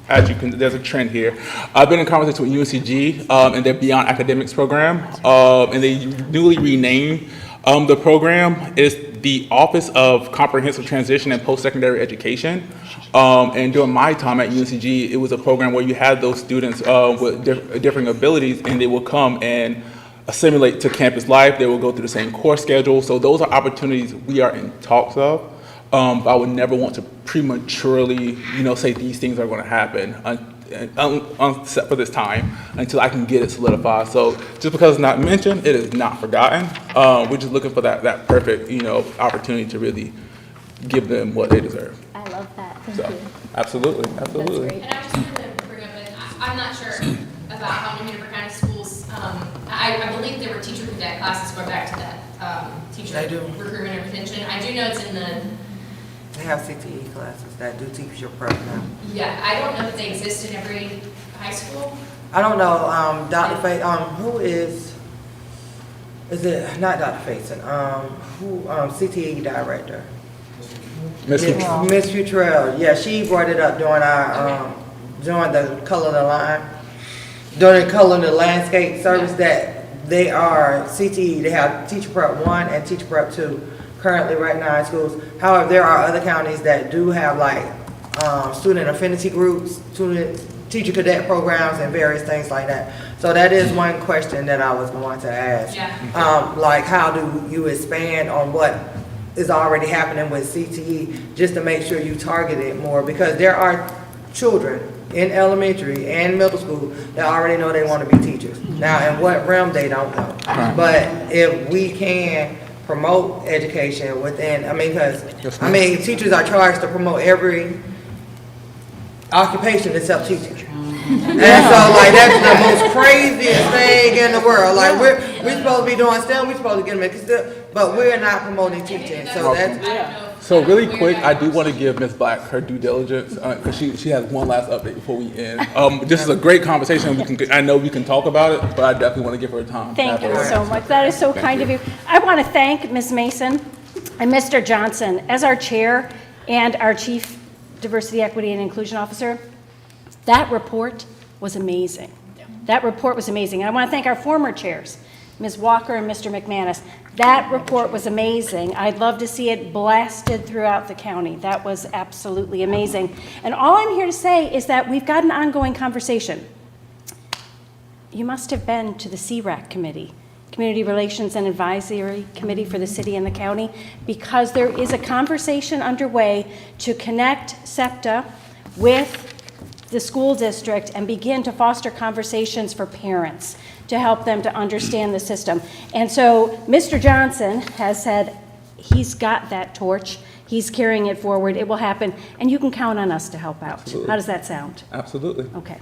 as you can, there's a trend here. I've been in conversation with UNCG and their Beyond Academics program, and they newly renamed the program. It's the Office of Comprehensive Transition and Post-Secondary Education. And during my time at UNCG, it was a program where you had those students with differing abilities, and they will come and assimilate to campus life. They will go through the same course schedule. So those are opportunities we are in talks of. But I would never want to prematurely, say these things are going to happen set for this time until I can get it solidified. So just because it's not mentioned, it is not forgotten. We're just looking for that perfect, opportunity to really give them what they deserve. I love that. Thank you. Absolutely. That's great. And I just wanted to bring up, I'm not sure about how New Hanover County schools, I believe there were teacher cadet classes going back to that teacher recruitment and retention. I do know it's in the. They have CTE classes that do teach your program. Yeah, I don't know if they exist in every high school. I don't know, Dr. Faye, who is is it, not Dr. Faison, CTE director? Ms. Ms. Futrell, yeah, she brought it up during our, during the Color the Line, during Color the Landscape service that they are CTE, they have Teacher Prep 1 and Teacher Prep 2 currently right now in schools. However, there are other counties that do have like student affinity groups, teacher cadet programs and various things like that. So that is one question that I was going to ask. Like how do you expand on what is already happening with CTE just to make sure you target it more, because there are children in elementary and middle school that already know they want to be teachers. Now, in what realm, they don't know. But if we can promote education within, I mean, because, teachers are charged to promote every occupation except teaching. And so, like, that's the most craziest thing in the world. Like, we're supposed to be doing STEM, we're supposed to get them in STEM, but we're not promoting teaching. So that's... So really quick, I do want to give Ms. Black her due diligence because she has one last update before we end. This is a great conversation. I know we can talk about it, but I definitely want to give her time. Thank you so much. That is so kind of you. I want to thank Ms. Mason and Mr. Johnson as our chair and our chief diversity, equity, and inclusion officer. That report was amazing. That report was amazing. And I want to thank our former chairs, Ms. Walker and Mr. McManus. That report was amazing. I'd love to see it blasted throughout the county. That was absolutely amazing. And all I'm here to say is that we've got an ongoing conversation. You must have been to the CRAC committee, Community Relations and Advisory Committee for the city and the county, because there is a conversation underway to connect SEPTA with the school district and begin to foster conversations for parents to help them to understand the system. And so Mr. Johnson has said he's got that torch. He's carrying it forward. It will happen. And you can count on us to help out. Absolutely. How does that sound? Absolutely. Okay.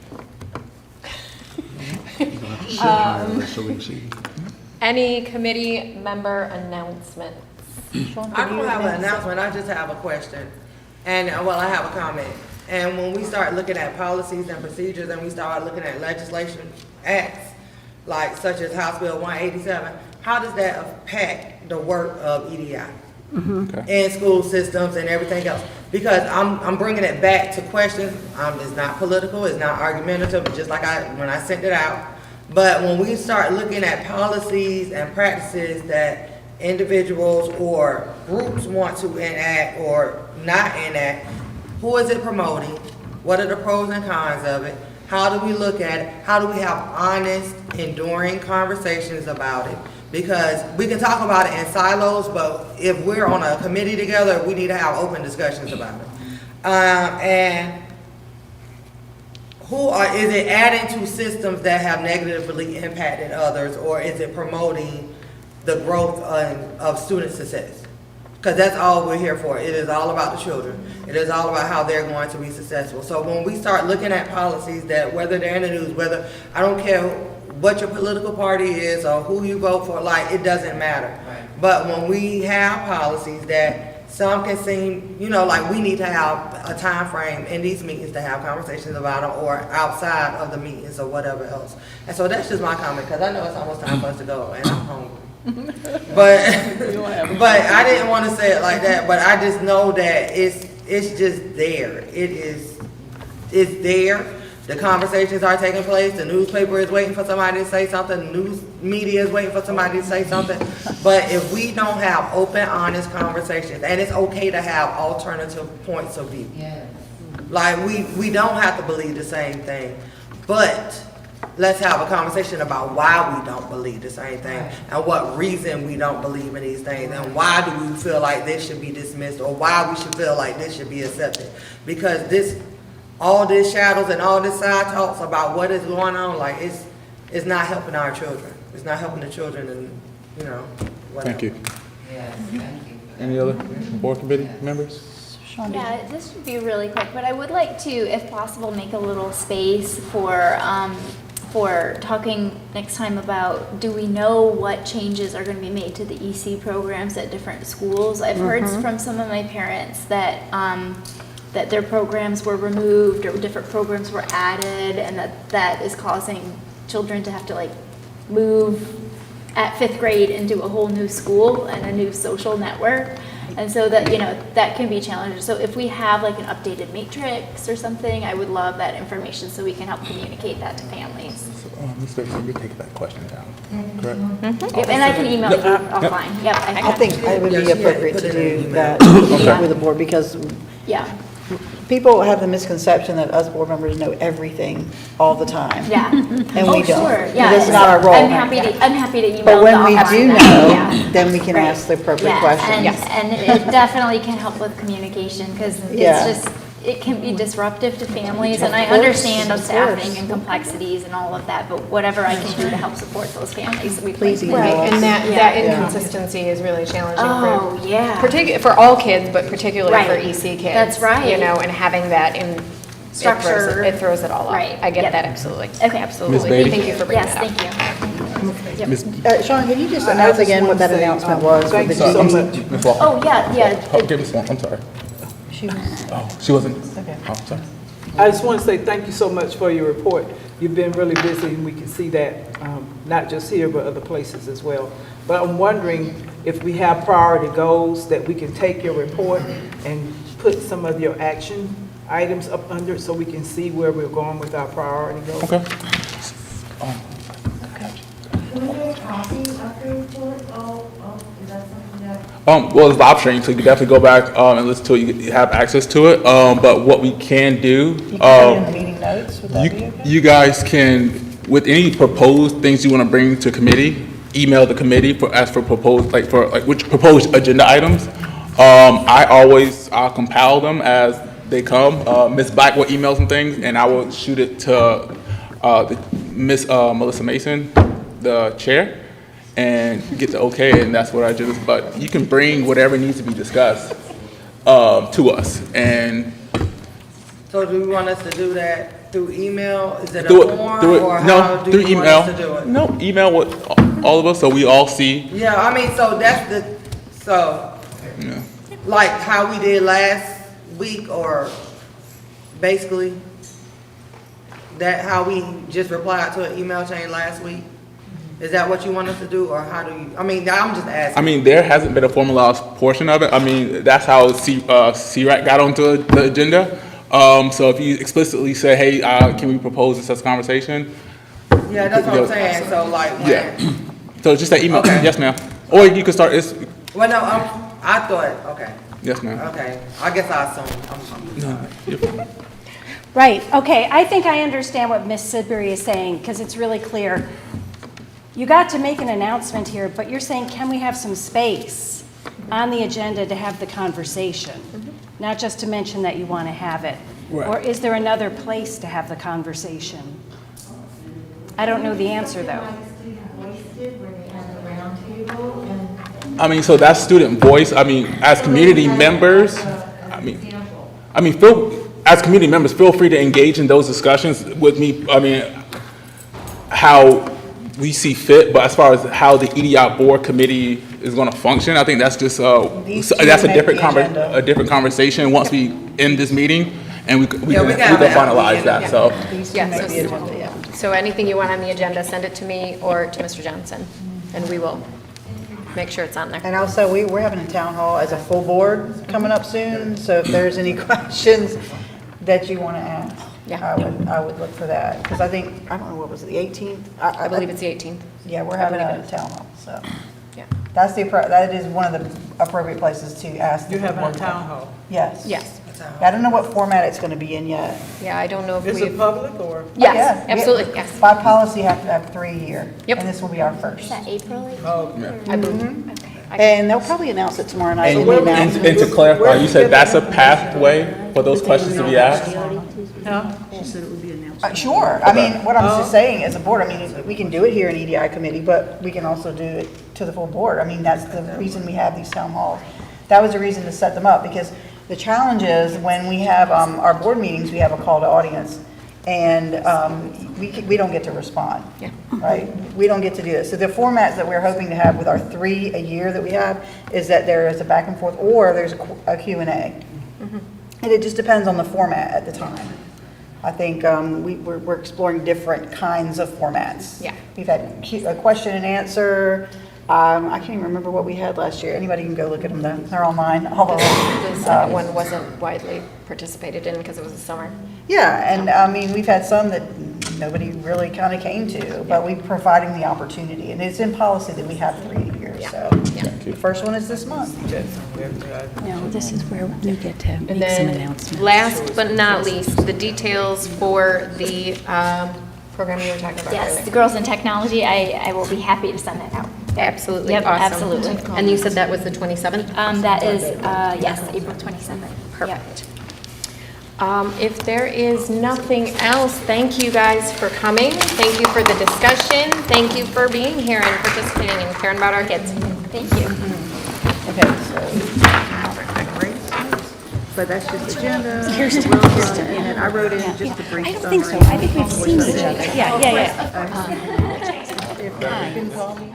Any committee member announcements? I don't have an announcement, I just have a question. And, well, I have a comment. And when we start looking at policies and procedures and we start looking at legislation acts, like such as House Bill 187, how does that impact the work of EDI in school systems and everything else? Because I'm bringing it back to questions. It's not political, it's not argumentative, just like when I sent it out. But when we start looking at policies and practices that individuals or groups want to enact or not enact, who is it promoting? What are the pros and cons of it? How do we look at it? How do we have honest, enduring conversations about it? Because we can talk about it in silos, but if we're on a committee together, we need to have open discussions about it. And is it adding to systems that have negatively impacted others, or is it promoting the growth of student success? Because that's all we're here for. It is all about the children. It is all about how they're going to be successful. So when we start looking at policies that, whether they're in the news, whether, I don't care what your political party is or who you vote for, like, it doesn't matter. But when we have policies that some can seem, like we need to have a time frame in these meetings to have conversations about them, or outside of the meetings or whatever else. And so that's just my comment, because I know it's almost time for us to go, and I'm hungry. But I didn't want to say it like that, but I just know that it's just there. It's there. The conversations are taking place. The newspaper is waiting for somebody to say something. The news media is waiting for somebody to say something. But if we don't have open, honest conversations, and it's okay to have alternative points of view. Like we don't have to believe the same thing, but let's have a conversation about why we don't believe the same thing and what reason we don't believe in these things, and why do we feel like this should be dismissed, or why we should feel like this should be accepted. Because all this shadows and all this side talks about what is going on, like it's not helping our children. It's not helping the children, and whatever. Thank you. Yes, thank you. Any other board committee members? Yeah, this would be really quick, but I would like to, if possible, make a little space for talking next time about, do we know what changes are going to be made to the EC programs at different schools? I've heard from some of my parents that that their programs were removed or different programs were added, and that is causing children to have to move at 5th grade into a whole new school and a new social network. And so that, that can be challenging. So if we have like an updated matrix or something, I would love that information so we can help communicate that to families. Ms. Baker, you're taking that question down, correct? Yep, and I can email you offline. Yep. I think it would be appropriate to do that with the board, because Yeah. people have the misconception that us board members know everything all the time. Yeah. And we don't. Sure. Yeah. That's not our role. I'm happy to email. But when the we office do that. know, Yeah. then we can Right. ask the appropriate Yes, questions. and it definitely can help with communication, because Yeah. it's just, it can be disruptive to families, and Of I course, understand of staffing course. and complexities and all of that, but whatever I can do to help support those families, we Please email Right, us. and that Yeah. inconsistency is really challenging Oh, yeah. for all kids, but particularly for Right. EC kids. That's right. And having that in Structure. it throws it all off. Right. I get Yep. that, absolutely. Okay. Absolutely. Beatty? Thank you for bringing Yes, that up. thank you. Sean, can you just I announce just again what wanna that say, announcement was? thank with you the so GDs? much. Ms. Walker. Oh, yeah. Give us one, I'm sorry. She was, Oh, she wasn't? okay. Oh, sorry. I just want to say thank you so much for your report. You've been really busy, and we can see that, not just here, but other places as well. But I'm wondering if we have priority goals that we can take your report and put some of your action items up under, so we can see where we're going with our priority goals. Okay. Can we get a copy of the report? Is that something that? Well, it's live stream, so you can definitely go back and listen to it. You have access to it. But what we can do, You can put it in the meeting notes, would that be okay? you guys can, with any proposed things you want to bring to committee, email the committee ask for proposed, which proposed agenda items. I'll compile them as they come. Ms. Black will email some things, and I will shoot it to Ms. Melissa Mason, the chair, and get the okay, and that's what I do. But you can bring whatever needs to be discussed to us, and So do we want us to do that through email? Is it a do form, it. or No, how do through you want email. us to do it? No, email with all of us, so we all see. Yeah, I mean, so that's Yeah. like how we did last week, or basically that how we just replied to an email chain last week? Is that what you want us to do, or how do you, I mean, I'm just asking. I mean, there hasn't been a formalized portion of it. I mean, that's how CRAC got onto the agenda. So if you explicitly say, hey, can we propose this as a conversation? Yeah, that's what I'm saying, so like, Yeah. So just that email, Okay. yes, ma'am. Or you can start, well, no, I thought, okay, yes, ma'am. okay, I guess I assumed. Right, okay, I think I understand what Ms. Sidbury is saying, because it's really clear. You got to make an announcement here, but you're saying, can we have some space on the agenda to have the conversation? Not just to mention that you want to have it. Right. Or is there another place to have the conversation? I don't know the answer, though. Like student voice did, where they had the round table and. I mean, so that's student voice. I mean, as community members, as community members, feel free to engage in those discussions with me. I mean, how we see fit, but as far as how the EDI board committee is going to function, I think that's just that's a different conversation once we end this meeting, and we can finalize that. So So anything you want on the agenda, send it to me or to Mr. Johnson, and we will make sure it's on there. And also, we're having a town hall as a full board coming up soon, so if there's any questions that you want to ask, I would look for that, because I think, I don't know, what was it, the 18th? I believe it's the 18th. Yeah, we're having a town hall, so. Yeah. That is one of the appropriate places to ask. You're having a town hall? Yes. Yes. I don't know what format it's going to be in yet. Yeah, I don't know if Is we. it public, or? Yes, Yeah, absolutely, yes. By policy, you have to have 3 a year. Yep. And this will be our first. Is that April? I believe. And they'll probably announce it tomorrow night. And, in the announcement. and to clarify, you said that's a pathway for those questions to be asked? She said it would be announced. Sure. I mean, what I'm just saying as a board, I mean, we can do it here in EDI committee, but we can also do it to the full board. I mean, that's the reason we have these town halls. That was the reason to set them up, because the challenge is when we have our board meetings, we have a call to audience, and we don't get to respond. Yeah. Right? We don't get to do this. So the formats that we're hoping to have with our 3 a year that we have is that there is a back and forth, or there's a Q&A. And it just depends on the format at the time. I think we're exploring different kinds of formats. Yeah. We've had a question and answer. I can't even remember what we had last year. Anybody can go look at them, though. They're online. All of them. This one wasn't widely participated in because it was a summer. Yeah, and I mean, we've had some that nobody really kind of came to, but we're providing the opportunity. And it's in policy that we have 3 a year, so. The first one is this month. No, this is where you get to And make some then, announcements. last but not least, the details for the program you were talking about Yes, earlier. the Girls in Technology, I will be happy to send that out. Absolutely, Yep, awesome. absolutely. And you said that was the 27th? That is, yes, April 27th. Perfect. If there is nothing else, thank you guys for coming. Thank you for the discussion. Thank you for being here and participating and caring about our kids. Thank you. Okay, so. But that's just agenda. Here's the the- will just a minute. I wrote in just a brief I don't think so. summary. I think we've seen each other. Yeah. If you can call me.